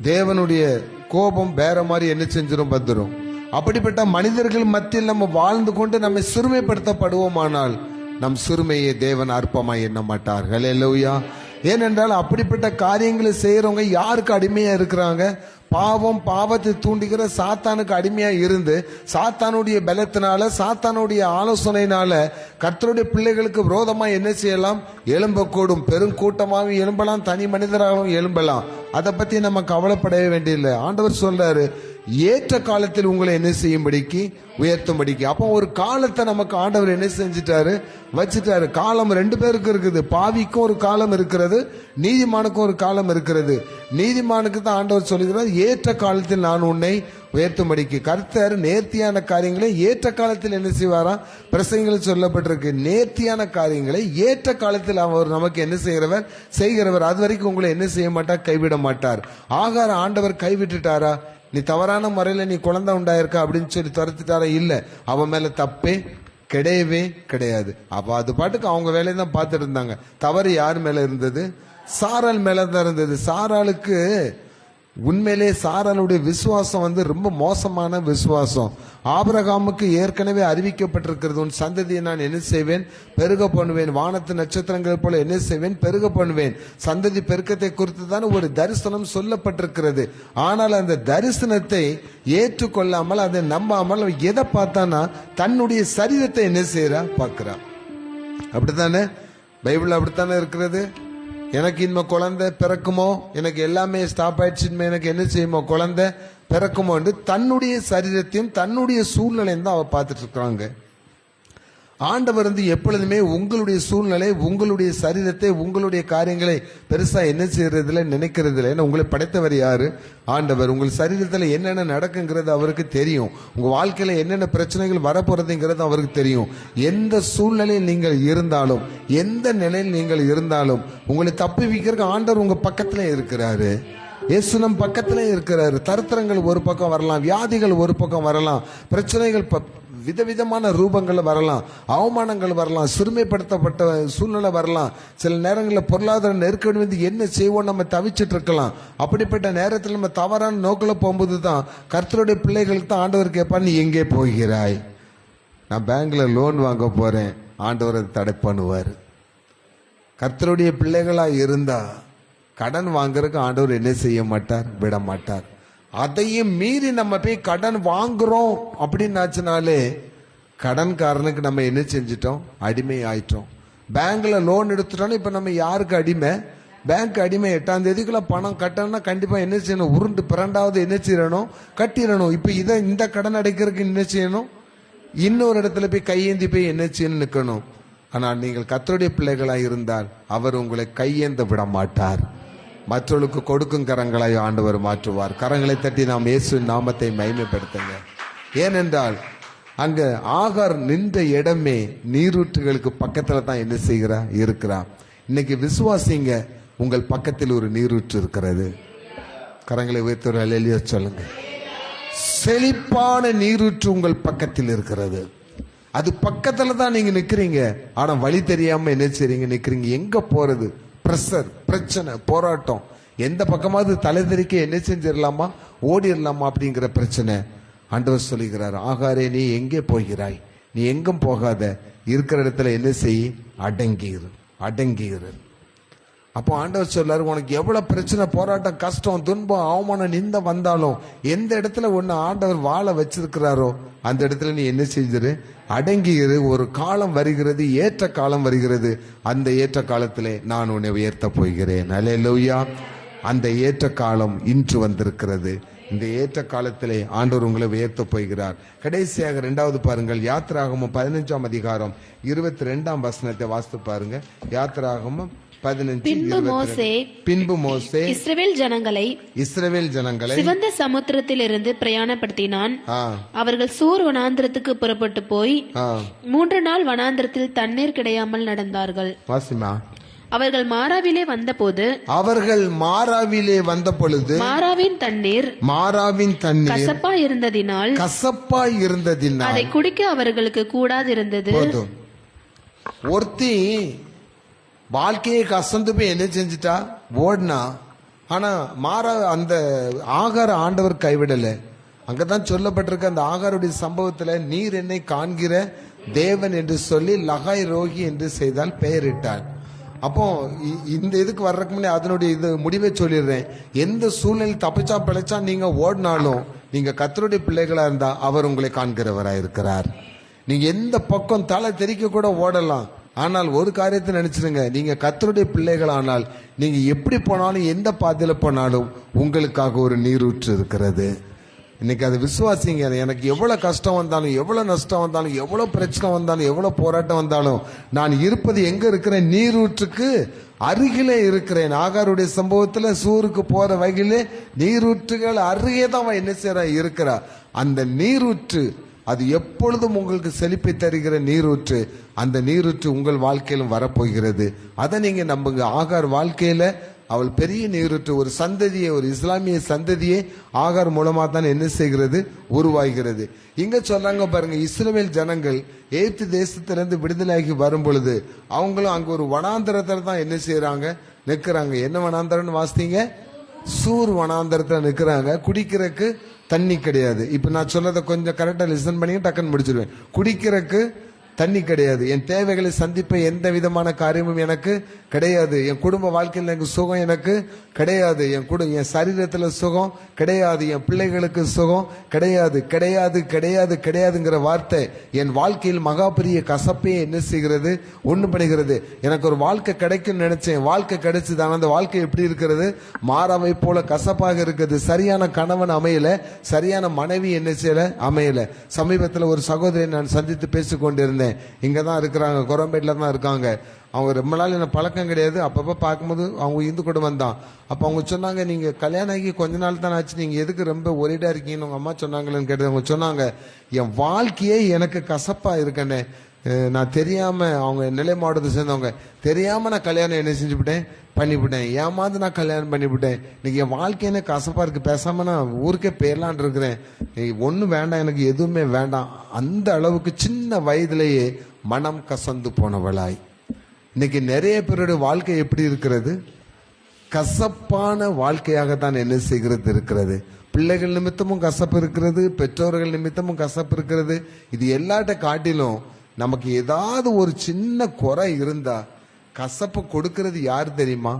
தேவனுடைய கோபம் வேற மாதிரி என்ன செஞ்சிடும், வந்துடும். அப்படிப்பட்ட மனிதர்கள் மத்தியில் நம்ம வாழ்ந்து கொண்டு நம்மை சிறுமைப்படுத்தப்படுவோமானால் நம் சிறுமையை தேவன் அற்பமாய் எண்ண மாட்டார். ஹல்லேலூயா. ஏனென்றால் அப்படிப்பட்ட காரியங்களை செய்யறவங்க யாருக்கு அடிமையா இருக்கிறாங்க? பாவத்தை தூண்டுகிற சாத்தானுக்கு அடிமையா இருந்து சாத்தானுடைய பலத்தினால, சாத்தானுடைய ஆலோசனையினால கர்த்தருடைய பிள்ளைகளுக்கு விரோதமா என்ன செய்யலாம்? எழும்பக்கூடும். பெருங்கூட்டமாகவும் எழும்பலாம், தனி மனிதராகவும் எழும்பலாம். அதை பத்தி நம்ம கவலைப்படவே வேண்டியதில்லை. ஆண்டவர் சொல்றாரு, ஏற்ற காலத்தில் உங்களை என்ன செய்யும்படிக்கு, உயர்த்தும்படிக்கு. அப்போ ஒரு காலத்தை நமக்கு ஆண்டவர் என்ன செஞ்சிட்டாரு, வச்சுட்டாரு. காலம் ரெண்டு பேருக்கு இருக்குது. பாவிக்கும் ஒரு காலம் இருக்கிறது, நீதிமானுக்கும் ஒரு காலம் இருக்கிறது. நீதிமானுக்கு தான் ஆண்டவர் சொல்லுகிறார், ஏற்ற காலத்தில் நான் உன்னை உயர்த்தும்படிக்கு. கர்த்தர் நேர்த்தியான காரியங்களை ஏற்ற காலத்தில் என்ன செய்வாராம்? பிரசங்கத்தில் சொல்லப்பட்டிருக்கு. நேர்த்தியான காரியங்களை ஏற்ற காலத்தில் அவர் நமக்கு என்ன செய்கிறவர். அது வரைக்கும் உங்களை என்ன செய்ய மாட்டார், கைவிட மாட்டார். ஆகார ஆண்டவர் கைவிட்டுட்டாரா? நீ தவறான முறையில நீ குழந்தை உண்டாயிருக்கா அப்படின்னு சொல்லி துரத்துட்டாரா? இல்ல, அவன் மேல தப்பே கிடையவே கிடையாது. அப்ப அது பாட்டுக்கு அவங்க வேலையை தான் பார்த்துட்டு இருந்தாங்க. தவறு யார் மேல இருந்தது? சாராள் மேல தான் இருந்தது. சாராளுக்கு உண்மையிலே சாராளுடைய விசுவாசம் ரொம்ப மோசமான விசுவாசம். ஆபிரகாமுக்கு ஏற்கனவே அறிவிக்கப்பட்டிருக்கிறது, உன் சந்ததியை நான் என்ன செய்வேன், பெருக பண்ணுவேன், வானத்து நட்சத்திரங்கள் போல என்ன செய்வேன், பெருக பண்ணுவேன். சந்ததி பெருக்கத்தை குறித்து தான் ஒரு தரிசனம் சொல்லப்பட்டிருக்கிறது. ஆனால் அந்த தரிசனத்தை ஏற்றுக்கொள்ளாமல், அதை நம்பாமல் எதை பார்த்தானா தன்னுடைய சரீரத்தை என்ன செய்யறா, பார்க்கிறா. அப்படித்தானே பைபிள் அப்படித்தானே இருக்கிறது. எனக்கு இனிமே குழந்தை பிறக்குமோ, எனக்கு எல்லாமே ஸ்டாப் ஆயிடுச்சு, எனக்கு என்ன செய்யுமோ, குழந்தை பிறக்குமோ என்று தன்னுடைய சரீரத்தையும் தன்னுடைய சூழ்நிலையும் தான் அவ பார்த்துட்டு இருக்காங்க. ஆண்டவர் எப்பொழுதுமே உங்களுடைய சூழ்நிலை, உங்களுடைய சரீரத்தை, உங்களுடைய காரியங்களை பெருசா என்ன செய்யறதுல நினைக்கிறதுல. ஏன்னா உங்களை படைத்தவர் யாரு? ஆண்டவர். உங்கள் சரீரத்துல என்னென்ன நடக்குங்கிறது அவருக்கு தெரியும். உங்க வாழ்க்கையில என்னென்ன பிரச்சனைகள் வரப்போறதுங்கிறது அவருக்கு தெரியும். எந்த சூழ்நிலையில் நீங்கள் இருந்தாலும், எந்த நிலையில் நீங்கள் இருந்தாலும் உங்களை தப்புவிக்கிறதுக்கு ஆண்டவர் உங்க பக்கத்துல இருக்கிறாரு. இயேசு நம் பக்கத்துல இருக்கிறாரு. தரித்திரங்கள் ஒரு பக்கம் வரலாம், வியாதிகள் ஒரு பக்கம் வரலாம், பிரச்சனைகள் விதவிதமான ரூபங்கள் வரலாம், அவமானங்கள் வரலாம், சிறுமைப்படுத்தப்பட்ட சூழ்நிலை வரலாம். சில நேரங்களில் பொருளாதார நெருக்கடி வந்து என்ன செய்வோம் நம்ம தவிச்சிட்டு இருக்கலாம். அப்படிப்பட்ட நேரத்தில் நம்ம தவறான நோக்கில் போகும்போது தான் கர்த்தருடைய பிள்ளைகளுக்கு தான் ஆண்டவர் கேட்பா, நீ எங்கே போகிறாய்? நான் பேங்க்ல லோன் வாங்க போறேன். ஆண்டவர் அதை தடை பண்ணுவார். கர்த்தருடைய பிள்ளைகளா இருந்தா கடன் வாங்குறதுக்கு ஆண்டவர் என்ன செய்ய மாட்டார், விட மாட்டார். அதையும் மீறி நம்ம போய் கடன் வாங்குறோம் அப்படின்னாச்சுனாலே கடன்காரனுக்கு நம்ம என்ன செஞ்சிட்டோம், அடிமை ஆயிட்டோம். பேங்க்ல லோன் எடுத்துட்டோம். இப்ப நம்ம யாருக்கு அடிமை? பேங்க் அடிமை. 8ஆம் தேதிக்குள்ள பணம் கட்டணும்னா கண்டிப்பா என்ன செய்யணும், உருண்டு பிறண்டாவது என்ன செய்யணும், கட்டிடணும். இப்ப இந்த கடன் அடைக்கிறதுக்கு என்ன செய்யணும், இன்னொரு இடத்துல போய் கையேந்தி போய் என்ன செய்யணும், நிக்கணும். ஆனால் நீங்கள் கர்த்தருடைய பிள்ளைகளாய் இருந்தால் அவர் உங்களை கையேந்த விட மாட்டார். மற்றவர்களுக்கு கொடுக்கும் கரங்களாய் ஆண்டவர் மாற்றுவார். கரங்களை தட்டி நாம் இயேசுவின் நாமத்தை மகிமைப்படுத்துங்க. ஏனென்றால் அங்க ஆகார் நின்ற இடமே நீரூற்றுகளுக்கு பக்கத்துல தான் என்ன செய்கிறா, இருக்கிறா. இன்னைக்கு விசுவாசிங்க, உங்கள் பக்கத்தில் ஒரு நீரூற்று இருக்கிறது. கரங்களை உயர்த்தி அல்லேலூயா சொல்லுங்க. செழிப்பான நீரூற்று உங்கள் பக்கத்தில் இருக்கிறது. அது பக்கத்துல தான் நீங்க நிக்கிறீங்க. ஆனா வழி தெரியாம என்ன செய்றீங்க, நிக்கிறீங்க. எங்க போறது? பிரஷர், பிரச்சனை, போராட்டம். எந்த பக்கமாவது தலை தெறிக்க என்ன செஞ்சிடலாமா, ஓடிடலாமா அப்படிங்கிற பிரச்சனை. ஆண்டவர் சொல்லுகிறார், ஆகாரே நீ எங்கே போகிறாய்? நீ எங்கும் போகாத, இருக்கிற இடத்துல என்ன செய், அடங்கிரு, அடங்கிரு. அப்போ ஆண்டவர் சொல்றாரு, உனக்கு எவ்வளவு பிரச்சனை, போராட்டம், கஷ்டம், துன்பம், அவமானம், நிந்த வந்தாலும் எந்த இடத்துல ஒன்னு ஆண்டவர் வாழ வச்சிருக்கிறாரோ அந்த இடத்துல நீ என்ன செஞ்சிரு, அடங்கியிரு. ஒரு காலம் வருகிறது, ஏற்ற காலம் வருகிறது. அந்த ஏற்ற காலத்திலே நான் உன்னை உயர்த்த போகிறேன். அல்லேலூயா. அந்த ஏற்ற காலம் இன்று வந்திருக்கிறது. இந்த ஏற்ற காலத்திலே ஆண்டவர் உங்களை உயர்த்த போகிறார். கடைசியாக 2வது பாருங்கள், யாத்திராகமம் 15ஆம் அதிகாரம் 22ஆம் வசனத்தை வாசித்து பாருங்க. யாத்திராகமம் பின்பு மோசே இஸ்ரவேல் ஜனங்களை சிவந்த சமுத்திரத்திலிருந்து பிரயாணப்படுத்தினான். அவர்கள் சூர் வனாந்திரத்துக்கு புறப்பட்டு போய் 3 நாள் வனாந்திரத்தில் தண்ணீர் கிடையாமல் நடந்தார்கள். அவர்கள் மாராவிலே வந்த பொழுது மாராவின் தண்ணீர் கசப்பாய் இருந்ததினால் அதை குடிக்க அவர்களுக்கு கூடாதிருந்தது. ஒருத்தி வாழ்க்கையை கசந்து போய் என்ன செஞ்சுட்டா, ஓடினா. ஆனா அந்த ஆகார ஆண்டவர் கைவிடல. அங்கதான் சொல்லப்பட்டிருக்க அந்த ஆகாருடைய சம்பவத்துல, நீர் என்னை காண்கிற தேவன் என்று சொல்லி லகாய் ரோகி என்று செய்தால் பெயரிட்டார். அப்போ இந்த இதுக்கு வர்றதுக்கு முன்னே அதனுடைய இது முடிவை சொல்லிடுறேன். எந்த சூழ்நிலை தப்பிச்சா பிழைச்சா நீங்க ஓடினாலும் நீங்க கர்த்தருடைய பிள்ளைகளா இருந்தா அவர் உங்களை காண்கிறவராய் இருக்கிறார். நீங்க எந்த பக்கம் தலை தெறிக்க கூட ஓடலாம். ஆனால் ஒரு காரியத்தை நினைச்சிருங்க, நீங்க கர்த்தருடைய பிள்ளைகளானால் நீங்க எப்படி போனாலும் எந்த பாதையில போனாலும் உங்களுக்காக ஒரு நீரூற்று இருக்கிறது. இன்னைக்கு அதை விசுவாசிங்க. எனக்கு எவ்வளவு கஷ்டம் வந்தாலும், எவ்வளவு நஷ்டம் வந்தாலும், எவ்வளவு பிரச்சனை வந்தாலும், எவ்வளவு போராட்டம் வந்தாலும், நான் இருப்பது எங்க இருக்கிறேன்? நீரூற்றுக்கு அருகிலே இருக்கிறேன். ஆகாருடைய சம்பவத்துல சூருக்கு போற வகையிலே நீரூற்றுகள் அருகே தான் என்ன செய்யற இருக்கிறா. அந்த நீரூற்று அது எப்பொழுதும் உங்களுக்கு செழிப்பை தருகிற நீரூற்று. அந்த நீரூற்று உங்கள் வாழ்க்கையிலும் வரப்போகிறது. அதை நீங்க நம்புங்க. ஆகார் வாழ்க்கையில அவள் பெரிய நீரூற்று, ஒரு சந்ததியை, ஒரு இஸ்லாமிய சந்ததியை ஆகார் மூலமா தான் என்ன செய்கிறது, உருவாகிறது. இங்க சொல்றாங்க பாருங்க, இஸ்ரவேல் ஜனங்கள் எகிப்து தேசத்திலிருந்து விடுதலையாகி வரும் பொழுது அவங்களும் அங்க ஒரு வனாந்தரத்துல தான் என்ன செய்யறாங்க, நிற்கிறாங்க. என்ன வனாந்தரம்னு வாசித்தீங்க? சூர் வனாந்தரத்துல நிற்கிறாங்க. குடிக்கிறதுக்கு தண்ணி கிடையாது. இப்ப நான் சொல்லதை கொஞ்சம் கரெக்டா லிசன் பண்ணி டக்குன்னு முடிச்சிருவேன். குடிக்கிறதுக்கு தண்ணி கிடையாது. என் தேவைகளை சந்திப்ப எந்த விதமான காரியமும் எனக்கு கிடையாது. என் குடும்ப வாழ்க்கையில் எனக்கு சுகம் எனக்கு கிடையாது. என் சரீரத்துல சுகம் கிடையாது. என் பிள்ளைகளுக்கு சுகம் கிடையாது. கிடையாது கிடையாது கிடையாதுங்கிற வார்த்தை என் வாழ்க்கையில் மகா பெரிய கசப்பையே என்ன செய்கிறது, ஒண்ணு பண்ணுகிறது. எனக்கு ஒரு வாழ்க்கை கிடைக்கும் நினைச்சேன், வாழ்க்கை கிடைச்சது. ஆனால் அந்த வாழ்க்கை எப்படி இருக்கிறது? மாறாவை போல கசப்பாக இருக்குது. சரியான கணவன் அமையல, சரியான மனைவி என்ன செய்யல, அமையல. சமீபத்தில் ஒரு சகோதரியை நான் சந்தித்து பேசிக் கொண்டிருந்தேன். இங்கதான் இருக்கிறாங்க, கோரம்பேட்ல தான் இருக்காங்க. அவங்க ரொம்ப நாள் என்ன பழக்கம் கிடையாது. அப்பப்ப பார்க்கும்போது அவங்க இந்து கூட வந்தான். அப்ப அவங்க சொன்னாங்க, நீங்க கல்யாணம் ஆகி கொஞ்ச நாள் தான் ஆச்சு, நீங்க எதுக்கு ரொம்ப ஒரேடா இருக்கீங்கன்னு உங்க அம்மா சொன்னாங்களேன்னு கேட்டது. அவங்க சொன்னாங்க, என் வாழ்க்கையே எனக்கு கசப்பா இருக்கேன்னு. நான் தெரியாம, அவங்க நெல்லை மாவட்டத்தை சேர்ந்தவங்க, தெரியாம நான் கல்யாணம் என்ன செஞ்சுவிட்டேன், பண்ணிவிட்டேன். ஏமாந்து நான் கல்யாணம் பண்ணிவிட்டேன். இன்னைக்கு என் வாழ்க்கை எனக்கு கசப்பா இருக்கு. பேசாம நான் ஊருக்கே பேரலான் இருக்கிறேன். ஒன்னும் வேண்டாம், எனக்கு எதுவுமே வேண்டாம். அந்த அளவுக்கு சின்ன வயதிலேயே மனம் கசந்து போனவளாய். இன்னைக்கு நிறைய பேருடைய வாழ்க்கை எப்படி இருக்கிறது? கசப்பான வாழ்க்கையாகத்தான் என்ன செய்கிறது இருக்கிறது. பிள்ளைகள் நிமித்தமும் கசப்பு இருக்கிறது, பெற்றோர்கள் நிமித்தமும் கசப்பு இருக்கிறது. இது எல்லாட்ட காட்டிலும் நமக்கு ஏதாவது ஒரு சின்ன குறை இருந்தா கசப்பு கொடுக்கிறது யாரு தெரியுமா?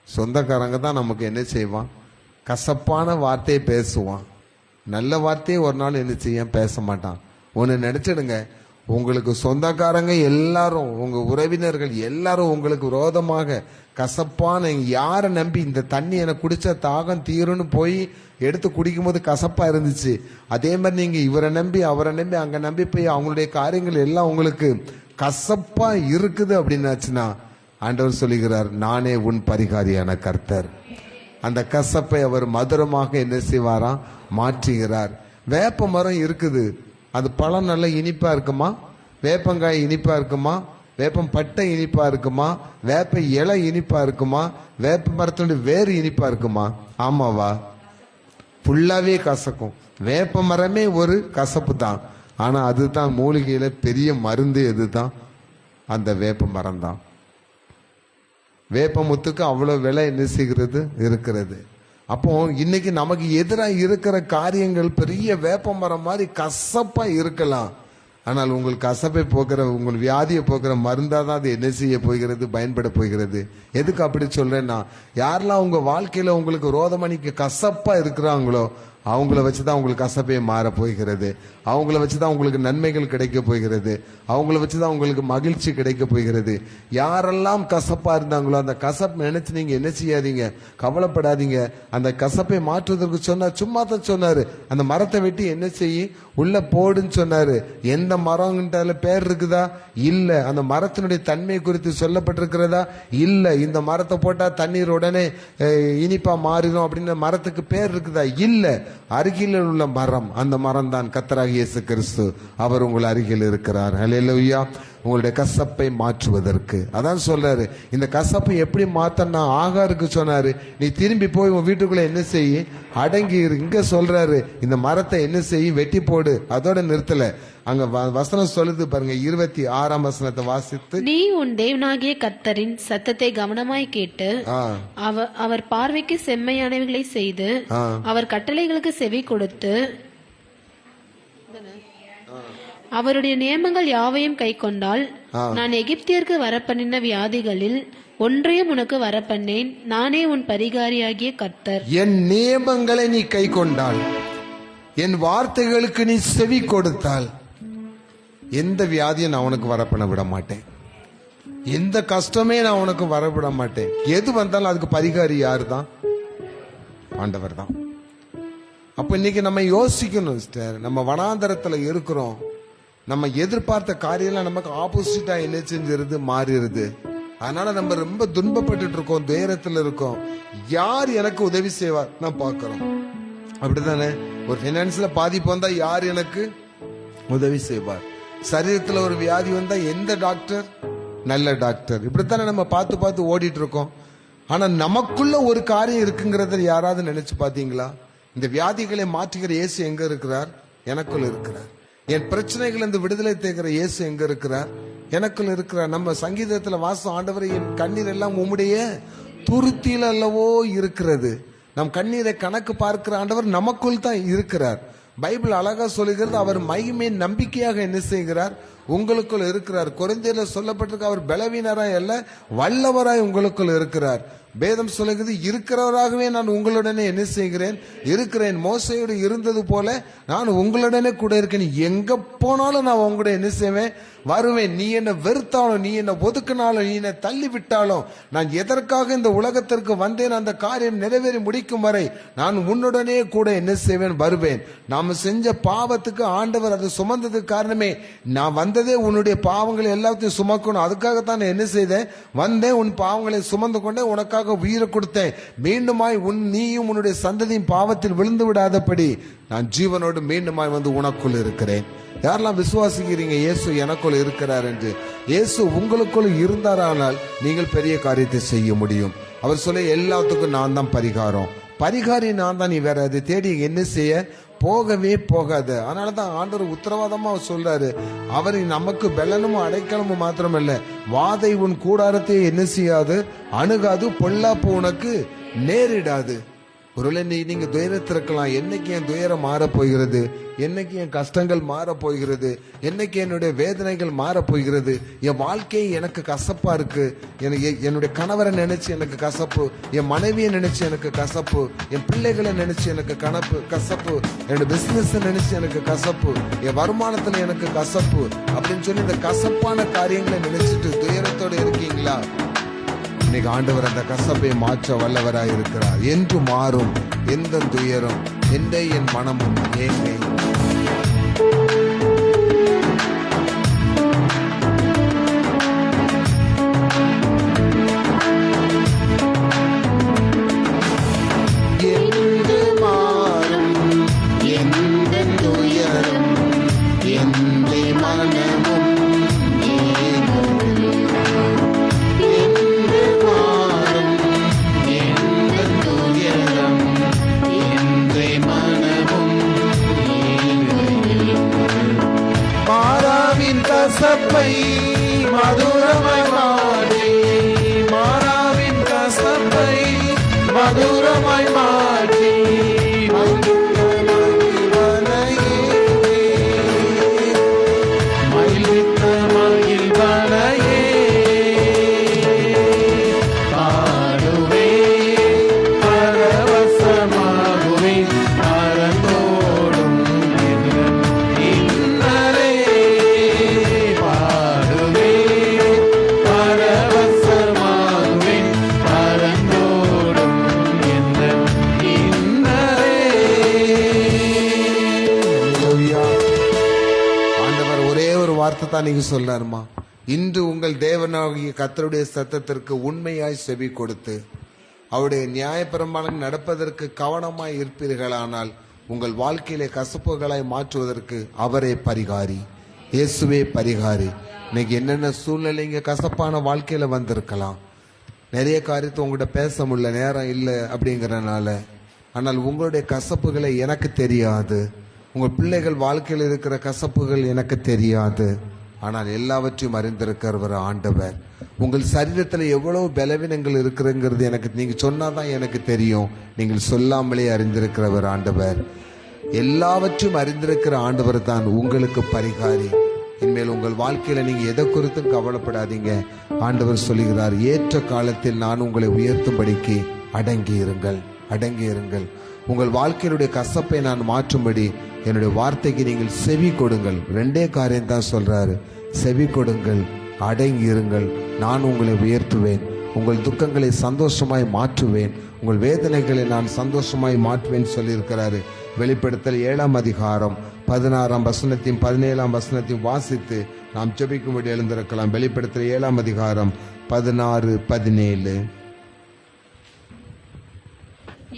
சொந்தக்காரங்க தான் நமக்கு என்ன செய்வான், கசப்பான வார்த்தையை பேசுவான். நல்ல வார்த்தையை ஒரு நாள் என்ன செய்ய பேச மாட்டான். ஒன்னு நினைச்சிடுங்க, உங்களுக்கு சொந்தக்காரங்க எல்லாரும், உங்க உறவினர்கள் எல்லாரும் உங்களுக்கு விரோதமாக கசப்பான, யாரை நம்பி இந்த தண்ணி எனக்கு குடிச்ச தாகம் தீரும்னு போய் எடுத்து குடிக்கும் போது கசப்பா இருந்துச்சு, அதே மாதிரி நீங்க இவரை நம்பி அவரை நம்பி அங்க நம்பி போய் அவங்களுடைய காரியங்கள் எல்லாம் உங்களுக்கு கசப்பா இருக்குது அப்படின்னாச்சுன்னா ஆண்டவர் சொல்லுகிறார், நானே உன் பரிகாரியான கர்த்தர். அந்த கசப்பை அவர் மதுரமாக என்ன செய்வாராம், மாற்றுகிறார். வேப்ப மரம் இருக்குது, அது பழம் நல்ல இனிப்பா இருக்குமா? வேப்பங்காய் இனிப்பா இருக்குமா? வேப்பம் பட்டை இனிப்பா இருக்குமா? வேப்ப இலை இனிப்பா இருக்குமா? வேப்ப மரத்தினுடைய வேறு இனிப்பா இருக்குமா? ஆமாவா? ஃபுல்லாவே கசக்கும். வேப்ப மரமே ஒரு கசப்பு தான். ஆனா அதுதான் மூலிகையில பெரிய மருந்து. எதுதான்? அந்த வேப்ப மரம் தான். வேப்ப முத்துக்கு அவ்வளவு விலை என்ன செய்கிறது இருக்கிறது. அப்போ இன்னைக்கு நமக்கு எதிராக இருக்கிற காரியங்கள் பெரிய வேப்ப மரம் மாதிரி கசப்பா இருக்கலாம். ஆனால் உங்கள் கசப்பை போக்குற, உங்கள் வியாதியை போக்குற மருந்தா தான் அது என்ன செய்ய போகிறது, பயன்பட போகிறது. எதுக்கு அப்படி சொல்றேன்னா, யாரெல்லாம் உங்க வாழ்க்கையில உங்களுக்கு ரோதமணிக்கு கசப்பா இருக்கிறாங்களோ அவங்கள வச்சுதான் உங்களுக்கு கசப்பே மாற போகிறது. அவங்கள வச்சுதான் உங்களுக்கு நன்மைகள் கிடைக்க போகிறது. அவங்கள வச்சுதான் உங்களுக்கு மகிழ்ச்சி கிடைக்க போகிறது. யாரெல்லாம் கசப்பா இருந்தாங்களோ அந்த கசப்பு நினைச்சு நீங்க என்ன செய்யாதீங்க, கவலைப்படாதீங்க. அந்த கசப்பை மாற்றுவதற்கு சொன்னார், சும்மா தான் சொன்னாரு. அந்த மரத்தை வெட்டி என்ன செய்ய உள்ள போடுன்னு சொன்னாரு. எந்த மரம்ன்றால பேர் இருக்குதா? இல்ல. அந்த மரத்தினுடைய தன்மை குறித்து சொல்லப்பட்டிருக்கிறதா? இல்ல. இந்த மரத்தை போட்டா தண்ணீர் உடனே இனிப்பா மாறிடும் அப்படின்னு மரத்துக்கு பேர் இருக்குதா? இல்ல. அருகில் உள்ள மரம், அந்த மரம் தான் கர்த்தராகிய இயேசு கிறிஸ்து. அவர் உங்கள் அருகில் இருக்கிறார். ஹல்லேலூயா. உங்களுடைய கசப்பை மாற்றுவதற்கு அதான் சொல்றாரு. இந்த கசப்பை எப்படி மாத்தனா ஆகாருக்கு சொன்னாரு, நீ திரும்பி போய் உன் வீட்டுக்குள்ள என்ன செய்ய, அடங்கி இங்க சொல்றாரு, இந்த மரத்தை என்ன செய்ய, வெட்டி போடு. அதோட நிறுத்தல, அங்க வசனம் சொல்லுது பாருங்க, 26ஆம் வசனத்தை வாசித்து, நீ உன் தேவனாகிய கர்த்தரின் சத்தத்தை கவனமாய் கேட்டு அவர் பார்வைக்கு செம்மையானவைகளை செய்து அவர் கட்டளைகளுக்கு செவி கொடுத்து அவருடைய நியமங்கள் யாவையும் கை கொண்டால் நான் எகிப்தியருக்கு வரப்பண்ணின வியாதிகளில் ஒன்றையும் உனக்கு வரப்பண்ணேன். நானே உன் பரிகாரியாகிய கர்த்தர். என் நியமங்களை நீ கை கொண்டால், என் வார்த்தைகளுக்கு நீ செவி கொடுத்தால், எந்த வியாதியும் நான் உனக்கு வரப்பண்ண விட மாட்டேன். எந்த கஷ்டமே நான் உனக்கு வரவிட மாட்டேன். எது வந்தாலும் அதுக்கு பரிகாரி யாரு தான்? ஆண்டவர் தான். அப்ப இன்னைக்கு நம்ம யோசிக்கணும் சிஸ்டர், நம்ம வனாந்தரத்துல இருக்கிறோம். நம்ம எதிர்பார்த்த காரியெல்லாம் நமக்கு ஆப்போசிட்டா என்ன செஞ்சிருது, மாறிடுது. அதனால நம்ம ரொம்ப துன்பப்பட்டு இருக்கோம், துயரத்துல இருக்கோம். யார் எனக்கு உதவி செய்வார் நான் பாக்கிறோம். அப்படித்தானே? ஒரு பைனான்ஸ்ல பாதிப்பு வந்தா யார் எனக்கு உதவி செய்வார்? சரீரத்துல ஒரு வியாதி வந்தா எந்த டாக்டர்? நல்ல டாக்டர். இப்படித்தானே நம்ம பார்த்து பார்த்து ஓடிட்டு இருக்கோம். ஆனா நமக்குள்ள ஒரு காரியம் இருக்குங்கிறத யாராவது நினைச்சு பாத்தீங்களா? இந்த வியாதிகளை மாற்றுகிற இயேசு எங்க இருக்கிறார்? எனக்குள்ள இருக்கிறார். என் பிரச்சனைகள் இந்த விடுதலை தேக்கிற இயேசு எங்க இருக்கிறார்? எனக்குள்ள இருக்கிறார். நம்ம சங்கீதத்துல வாசம், ஆண்டவரை என் கண்ணீர் எல்லாம் உம்முடைய துருத்தியில் அல்லவோ இருக்கிறது. நம் கண்ணீரை கணக்கு பார்க்கிற ஆண்டவர் நமக்குள் தான் இருக்கிறார். பைபிள் அழகா சொல்லுகிறது, அவர் மகிமை நம்பிக்கையாக என்ன செய்கிறார்? உங்களுக்குள் இருக்கிறார். கொரிந்தியர்ல சொல்லப்பட்டிருக்க, அவர் பலவீனராய் அல்ல வல்லவராய் உங்களுக்குள் இருக்கிறார். வேதம் சொல்லுகிறது, இருக்கிறவராகவே நான் உங்களுடனே என்ன செய்கிறேன், இருக்கிறேன். மோசையோடு இருந்தது போல நான் உங்களுடனே கூட இருக்கேன். எங்க போனாலும் நான் உங்களுடைய என்ன செய்வேன், வருவேன். நீ என்ன வெறுத்தாலும், நீ என்ன ஒதுக்கினாலும், நீ என்ன தள்ளி விட்டாலும், நான் எதற்காக இந்த உலகத்திற்கு வந்தேன், அந்த காரியம் நிறைவேறி முடிக்கும் வரை நான் உன்னுடனே கூட என்ன செய்வேன், வருவேன். நாம செஞ்ச பாவத்துக்கு ஆண்டவர் அதை சுமந்ததுக்கு காரணமே, நான் வந்ததே உன்னுடைய பாவங்களை எல்லாத்தையும் சுமக்கணும். அதுக்காகத்தான் நான் என்ன செய்தேன், வந்தேன். உன் பாவங்களை சுமந்து கொண்டே உனக்காக உயிரை கொடுத்தேன். மீண்டுமாய் நீயும் உன்னுடைய சந்ததியும் பாவத்தில் விழுந்து விடாதபடி நான் ஜீவனோடு மீண்டுமாய் வந்து உனக்குள் இருக்கிறேன். யாரெல்லாம் விசுவாசிக்கிறீங்க இயேசு எனக்குள் இருக்கிறார் என்று? இயேசு உங்களுக்குள் இருந்தாரானால் நீங்கள் பெரிய காரியத்தை செய்ய முடியும். அவர் சொல்ல, எல்லாத்துக்கும் நான் தான் பரிகாரம், பரிகாரி நான் தான், நீ வேற அதை தேடி என்ன செய்ய போகவே போகாத. அதனாலதான் ஆண்டவர் உத்தரவாதமா சொல்றாரு, அவர் நமக்கு பெலனும் அடைக்கலமும் மாத்திரமல்ல, வாதை உன் கூடாரத்தை என்ன செய்யாது, அணுகாது, பொல்லாப்பு உனக்கு நேரிடாது. ஒருவேளை நீங்க துயரத்திருக்கலாம், என்னைக்கு என் துயரம் மாற போகிறது, என்னைக்கு என் கஷ்டங்கள் மாற போகிறது, என்னைக்கு என்னுடைய வேதனைகள் மாற போகிறது, என் வாழ்க்கை எனக்கு கசப்பா இருக்கு, என்னுடைய கணவரை நினைச்சு எனக்கு கசப்பு, என் மனைவியை நினைச்சு எனக்கு கசப்பு, என் பிள்ளைகளை நினைச்சு எனக்கு கசப்பு, என்னோட பிசினஸ் நினைச்சு எனக்கு கசப்பு, என் வருமானத்துல எனக்கு கசப்பு அப்படின்னு சொல்லி இந்த கசப்பான காரியங்களை நினைச்சிட்டு துயரத்தோட இருக்கீங்களா? இன்னைக்கு ஆண்டவர் அந்த கசப்பை மாற்ற வல்லவராய் இருக்கிறார். என்று மாறும் எந்த துயரம், என் மனமும் ஏங்கை. என்று மாறும் எந்த துயரம், எந்த மனமும் கசப்பை மதுரமாய் மாற்றி, மாறாவின் கசப்பை மதுரமாய் மாற்றி, மகிழ்வித்த மகிழ்வனையே பாடுவே, பரவசமாகுவே, வார்த்தை தான் நீங்க சொல்லாருமா. இன்று உங்கள் தேவனாகிய கர்த்தருடைய சத்தத்திற்கு உண்மையாய் செவி கொடுத்து அவருடைய நியாயப்பிரமாணம் நடப்பதற்கு கவனமாய் இருப்பீர்களானால் உங்கள் வாழ்க்கையிலே கசப்புகளாய் மாற்றுவதற்கு அவரே பரிகாரி, இயேசுவே பரிகாரி. இன்னைக்கு என்னென்ன சூழ்நிலைங்க கசப்பான வாழ்க்கையில வந்திருக்கலாம். நிறைய காரியத்தை உங்கள்கிட்ட பேச முடியல, நேரம் இல்லை அப்படிங்கறனால. ஆனால் உங்களுடைய கசப்புகளை எனக்கு தெரியாது, உங்கள் பிள்ளைகள் வாழ்க்கையில் இருக்கிற கசப்புகள் எனக்கு தெரியாது. ஆனால் எல்லாவற்றையும் அறிந்திருக்கிறவர் ஆண்டவர். உங்கள் சரீரத்தில் எவ்வளவு பலவீனங்கள் இருக்குங்கிறது எனக்கு நீங்க சொன்னாதான் எனக்கு தெரியும். நீங்கள் சொல்லாமலே அறிந்திருக்கிறவர் ஆண்டவர். எல்லாவற்றையும் அறிந்திருக்கிற ஆண்டவர் தான் உங்களுக்கு பரிகாரி. இனிமேல் உங்கள் வாழ்க்கையில நீங்க எதை குறித்தும் கவலைப்படாதீங்க. ஆண்டவர் சொல்லுகிறார், ஏற்ற காலத்தில் நான் உங்களை உயர்த்தும்படிக்கு அடங்கி இருங்கள், அடங்கி இருங்கள். உங்கள் வாழ்க்கையினுடைய கசப்பை நான் மாற்றும்படி என்னுடைய வார்த்தைக்கு நீங்கள் செவி கொடுங்கள். ரெண்டே காரியம் தான் சொல்றாரு, செவி கொடுங்கள், அடங்கி இருங்கள், நான் உங்களை உயர்த்துவேன், உங்கள் துக்கங்களை சந்தோஷமாய் மாற்றுவேன், உங்கள் வேதனைகளை நான் சந்தோஷமாய் மாற்றுவேன் சொல்லியிருக்கிறாரு. வெளிப்படுத்தல் 7ஆம் அதிகாரம் 16ஆம் வசனத்தையும் 17ஆம் வசனத்தையும் வாசித்து நாம் ஜெபிக்கும்படி எழுந்திருக்கலாம். வெளிப்படுத்தல் 7ஆம் அதிகாரம் 16, 17.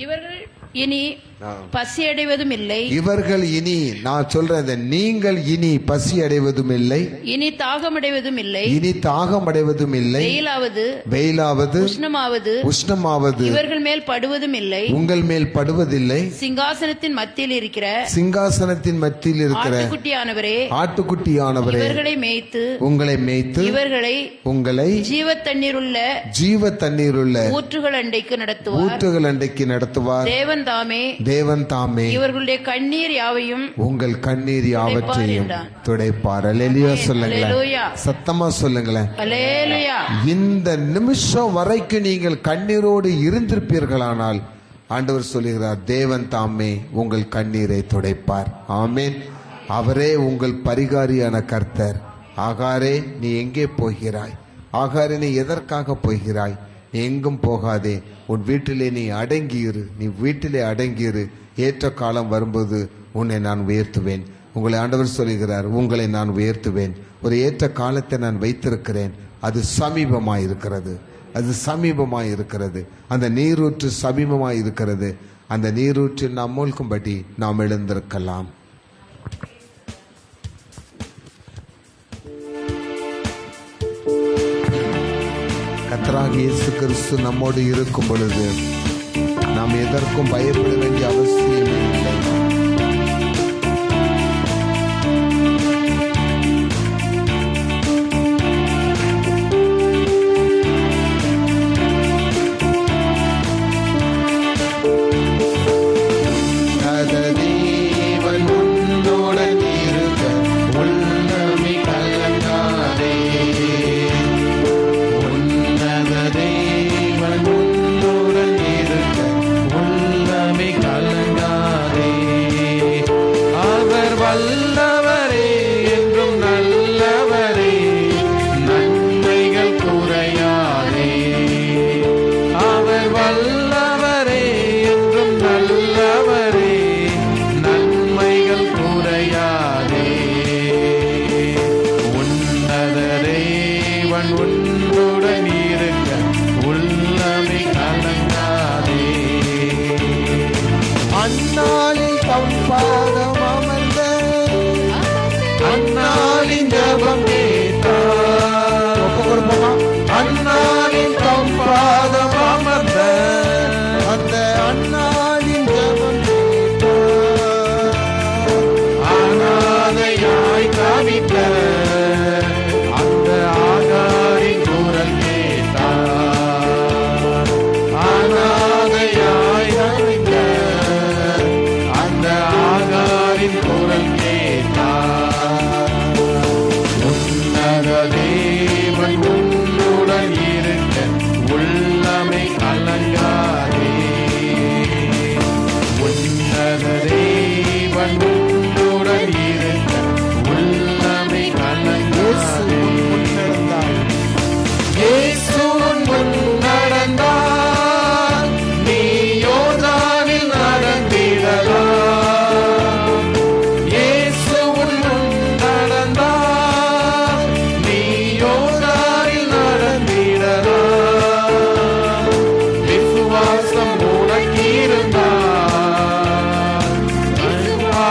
இவர்கள் இனி பசி அடைவதும் இல்லை, இவர்கள் இனி, நான் சொல்றேன், நீங்கள் இனி பசி அடைவதும் இல்லை, இனி தாகம் அடைவதும் இல்லை, இனி தாகம் அடைவதும் இல்லை, வெயிலாவது வெயிலாவது உஷ்ணமாவது உஷ்ணமாவது இவர்கள் மேல் படுவதும் இல்லை, உங்கள் மேல் படுவதில்லை. சிங்காசனத்தின் மத்தியில் இருக்கிற சிங்காசனத்தின் மத்தியில் இருக்கிற ஆட்டுக்குட்டியானவரே, ஆட்டுக்குட்டியானவரே இவர்களை மேய்த்து உங்களை மேய்த்து உங்களை ஜீவ தண்ணீருள்ள ஜீவ தண்ணீருள்ள ஊற்றுகள் அண்டைக்கு நடத்துவார், ஊற்றுகள் அண்டைக்கு நடத்துவார். தேவன் தாமே இவர்களுடைய கண்ணீர் யாவையும் உங்கள் கண்ணீர் யாவற்றையும் துடைப்பார். அல்லேலூயா சொல்லுங்களேன், சத்தமா சொல்லுங்களேன். அல்லேலூயா. இந்த நிமிஷம் வரைக்கும் நீங்கள் கண்ணீரோடு இருந்திருப்பீர்களானால் ஆண்டவர் சொல்லுகிறார், தேவன் தாமே உங்கள் கண்ணீரை துடைப்பார். ஆமேன். அவரே உங்கள் பரிகாரியான கர்த்தர். ஆகாரே, நீ எங்கே போகிறாய்? ஆகாரே, நீ எதற்காக போகிறாய்? நீ எங்கும் போகாதே, உன் வீட்டிலே நீ அடங்கியிரு, நீ வீட்டிலே அடங்கியிரு. ஏற்ற காலம் வரும்போது உன்னை நான் உயர்த்துவேன். உங்களை ஆண்டவர் சொல்லுகிறார், உங்களை நான் உயர்த்துவேன். ஒரு ஏற்ற காலத்தை நான் வைத்திருக்கிறேன், அது சமீபமாய் இருக்கிறது, அது சமீபமாய் இருக்கிறது. அந்த நீரூற்று சமீபமாய் இருக்கிறது. அந்த நீரூற்றில் நாம் மூழ்கும்படி நாம் எழுந்திருக்கலாம். கர்த்தராகிய இயேசு கிறிஸ்து நம்மோடு இருக்கும் பொழுது நாம் எதற்கும் பயப்பட வேண்டிய அவசியமே இல்லை.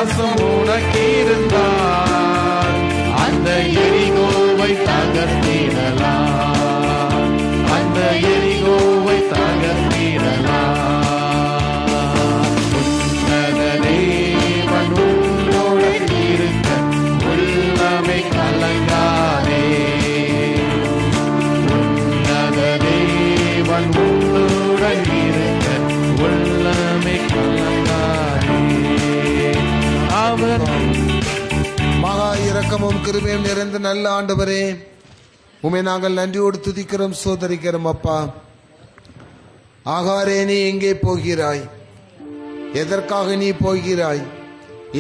விசுவாசம் உனக்கிருந்தால் அந்த எரிகோவை தகர்த்திடலாம், அந்த எரிகோவை தகர்த்திடலாம். உன்னத தேவன் உன்னோடு இருக்க உள்ளமை கலங்காதே, உன்னத தேவன் உன்னுடன் இருக்க உள்ளமை கலங்காதே. அவர் மகா இரக்கமும் கிருபையும் நிறைந்த நல்ல ஆண்டவரே, உம்மை நாங்கள் நன்றியோடு துதிக்கிறோம், சோதரிக்கிறோம். அப்பா, ஆகாரே, நீ எங்கே போகிறாய்? எதற்காக நீ போகிறாய்?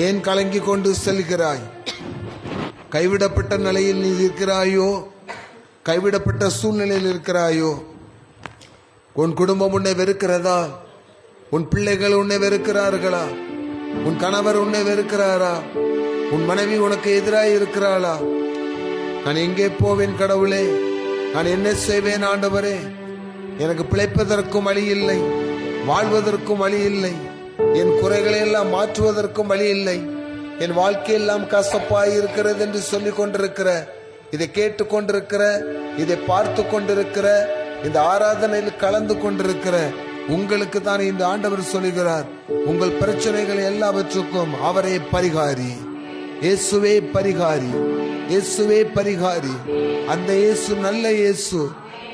ஏன் கலங்கி கொண்டு செல்கிறாய்? கைவிடப்பட்ட நிலையில் நீ இருக்கிறாயோ? கைவிடப்பட்ட சூழ்நிலையில் இருக்கிறாயோ? உன் குடும்பம் உன்னை வெறுக்கிறதா? உன் பிள்ளைகள் உன்னை வெறுக்கிறார்களா? உன் கணவர் உன்னை வெறுக்கிறாரா? உன் மனைவி உனக்கு எதிராக இருக்கிறாளா? நான் எங்கே போவேன் கடவுளே? நான் என்ன செய்வேன் ஆண்டவரே? எனக்கு பிழைப்பதற்கும் வழி இல்லை, வாழ்வதற்கும் வழி இல்லை, என் குறைகளை எல்லாம் மாற்றுவதற்கும் வழி இல்லை, என் வாழ்க்கையெல்லாம் கசப்பாய் இருக்கிறது என்று சொல்லிக் கொண்டிருக்கிற, இதை கேட்டு கொண்டிருக்கிற, இதை பார்த்து கொண்டிருக்கிற, இந்த ஆராதனையில் கலந்து கொண்டிருக்கிற உங்களுக்கு தான் இந்த ஆண்டவர் சொல்லுகிறார், உங்கள் பிரச்சனைகள் எல்லாவற்றுக்கும் அவரே பரிகாரி. இயேசுவே பரிகாரி, இயேசுவே பரிகாரி. அந்த இயேசு நல்ல இயேசு.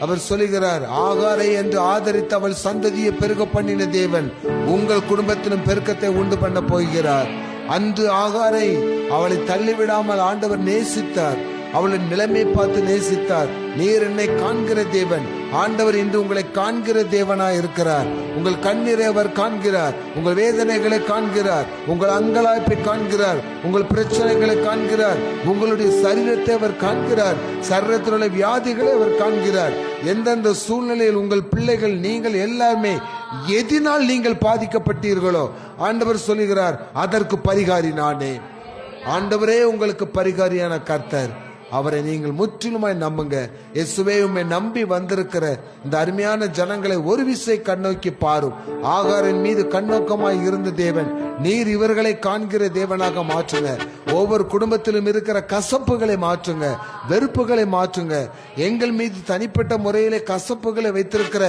அவர் சொல்லுகிறார், ஆகாரை என்று ஆதரித்து அவள் சந்ததியை பெருக பண்ணின தேவன் உங்கள் குடும்பத்திலும் பெருக்கத்தை உண்டு பண்ண போகிறார். அன்று ஆகாரை அவளை தள்ளிவிடாமல் ஆண்டவர் நேசித்தார், அவளின் நிலைமை பார்த்து நேசித்தார். நீர் என்னை காண்கிற தேவன். ஆண்டவர் இன்று உங்களை காண்கிற தேவனாய் இருக்கிறார். உங்கள் கண்ணீரை அவர் காண்கிறார், உங்கள் வேதனைகளை காண்கிறார், உங்கள் அங்கலாய்ப்பை காண்கிறார், உங்கள் பிரச்சனைகளை காண்கிறார், உங்களுடைய சரீரத்தை அவர் காண்கிறார், சரீரத்தில் உள்ள வியாதிகளை அவர் காண்கிறார். எந்தெந்த சூழ்நிலையில் உங்கள் பிள்ளைகள், நீங்கள் எல்லாருமே எதினால் நீங்கள் பாதிக்கப்பட்டீர்களோ ஆண்டவர் சொல்லுகிறார், அதற்கு பரிகாரி நானே. ஆண்டவரே உங்களுக்கு பரிகாரியான கர்த்தர். அவரை நீங்கள் முற்றிலுமாய் நம்புங்க. இயேசுவே, உம்மை நம்பி வந்திருக்கிற இந்த அருமையான ஜனங்களை ஒரு விசை கண்ணோக்கி பாரும். ஆகாரின் மீது கண்ணோக்கமாய் இருந்த தேவன் நீர் இவர்களை காண்கிற தேவனாக மாற்றுங்க. ஒவ்வொரு குடும்பத்திலும் இருக்கிற கசப்புகளை மாற்றுங்க, வெறுப்புகளை மாற்றுங்க. எங்கள் மீது தனிப்பட்ட முறையிலே கசப்புகளை வைத்திருக்கிற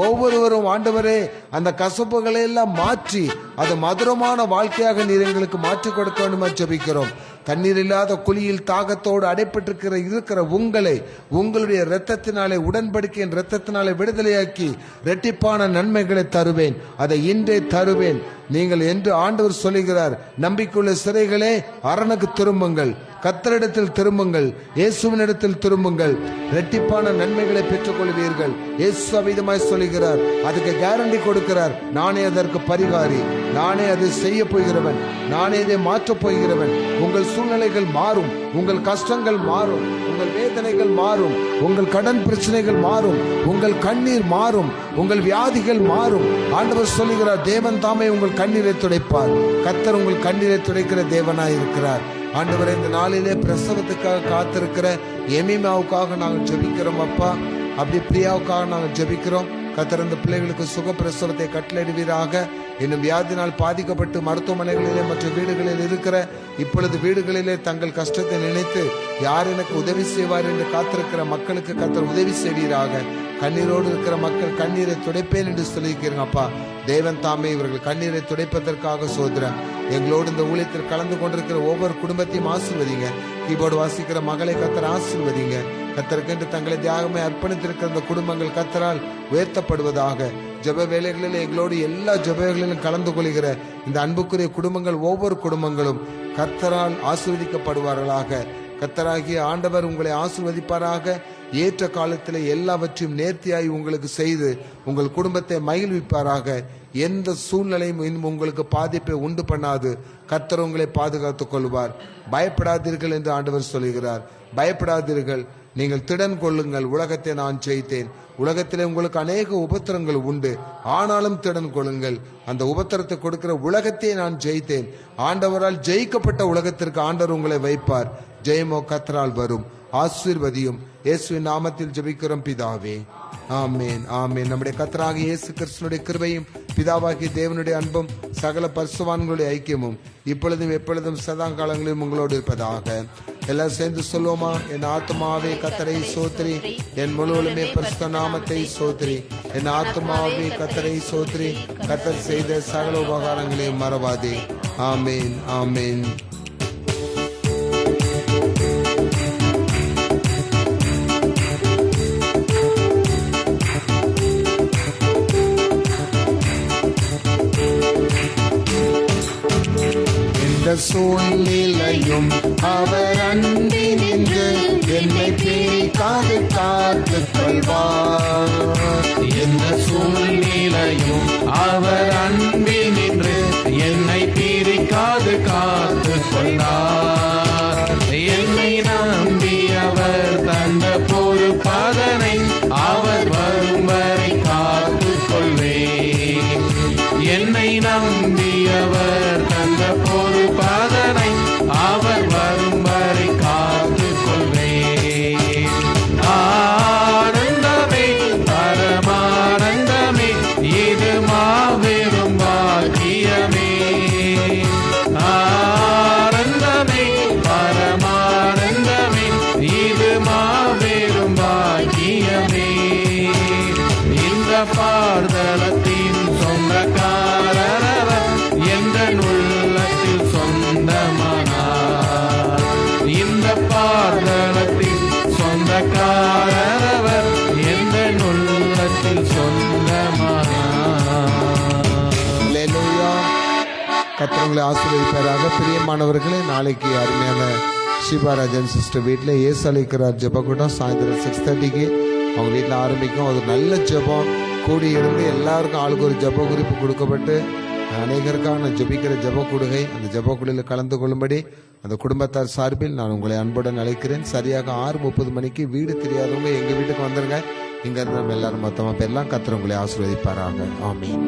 ஒவ்வொருவரும் ஆண்டவரே, அந்த கசப்புகளை எல்லாம் மாற்றி அது மதுரமான வாழ்க்கையாக நீர் எங்களுக்கு மாற்றி கொடுக்க வேண்டுமா ஜெபிக்கிறோம். தண்ணீர் இல்லாத குழியில் தாகத்தோடு அடைப்பட்டிருக்கிற உங்களை உங்களுடைய இரத்தத்தினாலே, உடன்படிக்கையின் இரத்தத்தினாலே விடுதலையாக்கி இரட்டிப்பான நன்மைகளை தருவேன், அதை இன்றே தருவேன் நீங்கள் என்று ஆண்டவர் சொல்லுகிறார். நம்பிக்கையுள்ள சிறைகளே, அரணுக்கு திரும்புங்கள், கர்த்தரிடத்தில் திரும்புங்கள், இயேசுவினிடத்தில் திரும்புங்கள், இரட்டிப்பான நன்மைகளை பெற்றுக் கொள்வீர்கள். இயேசு அவிதமாய் சொல்லுகிறார், அதுக்கு கேரண்டி கொடுக்கிறார். நானே அதற்கு பரிகாரி, நானே அதை செய்ய போகிறவன், நானே இதை மாற்றப் போகிறவன். உங்கள் சூழ்நிலைகள் மாறும், உங்கள் கஷ்டங்கள் மாறும், உங்கள் வேதனைகள் மாறும், உங்கள் கடன் பிரச்சனைகள் மாறும், உங்கள் கண்ணீர் மாறும், உங்கள் வியாதிகள் மாறும். ஆண்டவர் சொல்லுகிறார், தேவன் தாமே உங்கள் கண்ணீரை துடைப்பார். கர்த்தர் உங்கள் கண்ணீரை துடைக்கிற தேவனாய் இருக்கிறார். ஆண்டவரே, இந்த நாளிலே பிரசவத்துக்காக காத்திருக்கிற எமிமாவுக்காக நாங்கள் ஜெபிக்கிறோம். அப்பா, அப்படி பிரியாவுக்காக நாங்கள் ஜெபிக்கிறோம். கர்த்தர் இந்த பிள்ளைகளுக்கு சுக பிரசவத்தை கட்டளையிடுவீராக. இன்னும் வியாதினால் பாதிக்கப்பட்டு மருத்துவமனைகளிலே மற்ற வீடுகளில் இருக்கிற, இப்பொழுது வீடுகளிலே தங்கள் கஷ்டத்தை நினைத்து யார் எனக்கு உதவி செய்வார் என்று காத்திருக்கிற மக்களுக்கு கர்த்தர் உதவி செய்வீராக. கண்ணீரோடு இருக்கிற மக்கள் கண்ணீரை துடைப்பேன் என்று சொல்லியிருக்கிறீங்க. அப்பா, தேவன் தாமே இவர்கள் கண்ணீரை துடைப்பதற்காக சோதரன். எங்களோடு இந்த ஊழியத்தில் கலந்து கொண்டிருக்கிற ஒவ்வொரு குடும்பத்தையும் ஆசீர்வதிங்க. கீபோர்டு வாசிக்கிற மகளை கர்த்தர் ஆசீர்வதிங்க. கர்த்தருக்கென்று தங்களை தியாகமே அர்ப்பணித்திருக்கிற இந்த குடும்பங்கள் கர்த்தரால் உயர்த்தப்படுவதாக. ஜெப வேலைகளில் எங்களோடு எல்லா ஜெபங்களிலும் கலந்து கொள்கிற இந்த அன்புக்குரிய குடும்பங்கள், ஒவ்வொரு குடும்பங்களும் கர்த்தரால் ஆசீர்வதிக்கப்படுவார்களாக. கர்த்தராகிய ஆண்டவர் உங்களை ஆசீர்வதிப்பாராக. ஏற்ற காலத்தில் எல்லாவற்றையும் நேர்த்தியாய் உங்களுக்கு செய்து உங்கள் குடும்பத்தை மகிழ்விப்பாராக. எந்த சூழ்நிலையும் உங்களுக்கு பாதிப்பை உண்டு பண்ணாது. கர்த்தர் உங்களை பாதுகாத்துக் கொள்வார். பயப்படாதீர்கள் என்று ஆண்டவர் சொல்கிறார். பயப்படாதீர்கள், நீங்கள் திடன் கொள்ளுங்கள், உலகத்தை நான் ஜெயித்தேன். உலகத்திலே உங்களுக்கு அநேக உபத்திரங்கள் உண்டு, ஆனாலும் திடன் கொள்ளுங்கள். அந்த உபத்திரத்தை கொடுக்கிற உலகத்தை நான் ஜெயித்தேன். ஆண்டவரால் ஜெயிக்கப்பட்ட உலகத்திற்கு ஆண்டவர் உங்களை வைப்பார். ஜெயமோ கர்த்தரால் வரும். ஆசீர்வதியும். இயேசுவின் நாமத்தில் ஜெபிக்கிறோம் பிதாவே. ஆமேன் ஆமேன். நம்முடைய கர்த்தராகிய இயேசு கிறிஸ்துவினுடைய கிருபையும் பிதாவாகிய தேவனுடைய அன்பும் சகல பரிசுத்தவான்களுடைய ஐக்கியமும் இப்பொழுதும் எப்பொழுதும் சதா காலங்களிலும் உங்களோடு இருப்பதாக. எல்லாம் சேர்ந்து சொல்லுவோமா? என் ஆத்துமாவே கர்த்தரை சோத்திரி, என் முழுவதுமே பரிசுத்த நாமத்தை சோத்திரி. என் ஆத்துமாவே கர்த்தரை சோத்திரி, கர்த்தர் செய்த சகல உபகாரங்களையும் மறவாதே. ஆமேன் ஆமேன். சூழ்நிலையும் அவர் அன்பினின்று என்னை பிரிக்காது காத்துக் கொள்வார். எந்த சூழ்நிலையும் அவர் அன்பினின்று என்னை பிரிக்காது காத்துக் கொள்ளார். என்னை நம்பி அவர் தந்த பொறுப்பதனை அவர் வரும் வரை காத்துக் கொள்வேன். என்னை நம்பி அவர் தந்த பொறுப்பதனை அவர் வரும் வரை காத்துக் கொள்வேன். ஆனந்தமே பரமானந்தமே இது மாபெரும் பாக்கியமே. ஆனந்தமே பரமானந்தமே இது மாபெரும் பாக்கியமே. இந்த பார்தலத்தின் சொந்தக்காரர் எந்த உள்ளத்தில் சொந்தமானார். இந்த பார்தலத்தின் சொந்தக்காரர் எந்த உள்ளத்தில் சொந்தமானார். அல்லேலூயா. கர்த்தர் உங்களை ஆசீர்வதிப்பாராக. பிரியமானவர்களே, நாளைக்கு அருமையான சிவாராஜன் சிஸ்டர் வீட்டில் ஏசு அழைக்கிறார் ஜெபக்கூட்டம் சாயந்தரம் 6:30 அவங்க வீட்டில் ஆரம்பிக்கும். அது நல்ல ஜெபம். கூடி இருந்து எல்லாருக்கும் ஆளுக்கு ஒரு ஜெப குறிப்பு கொடுக்கப்பட்டு அநேகருக்காக நான் ஜெபிக்கிற ஜெப கூடுகை, அந்த ஜெப கூடையில் கலந்து கொள்ளும்படி அந்த குடும்பத்தார் சார்பில் நான் உங்களை அன்புடன் அழைக்கிறேன். சரியாக 6:30 மணிக்கு. வீடு தெரியாதவங்க எங்கள் வீட்டுக்கு வந்துருங்க. இங்க இருந்து நம்ம எல்லாரும் மொத்தமாக போயிடலாம். கர்த்தர் உங்களை ஆசீர்வதிப்பாராக. ஆமென்.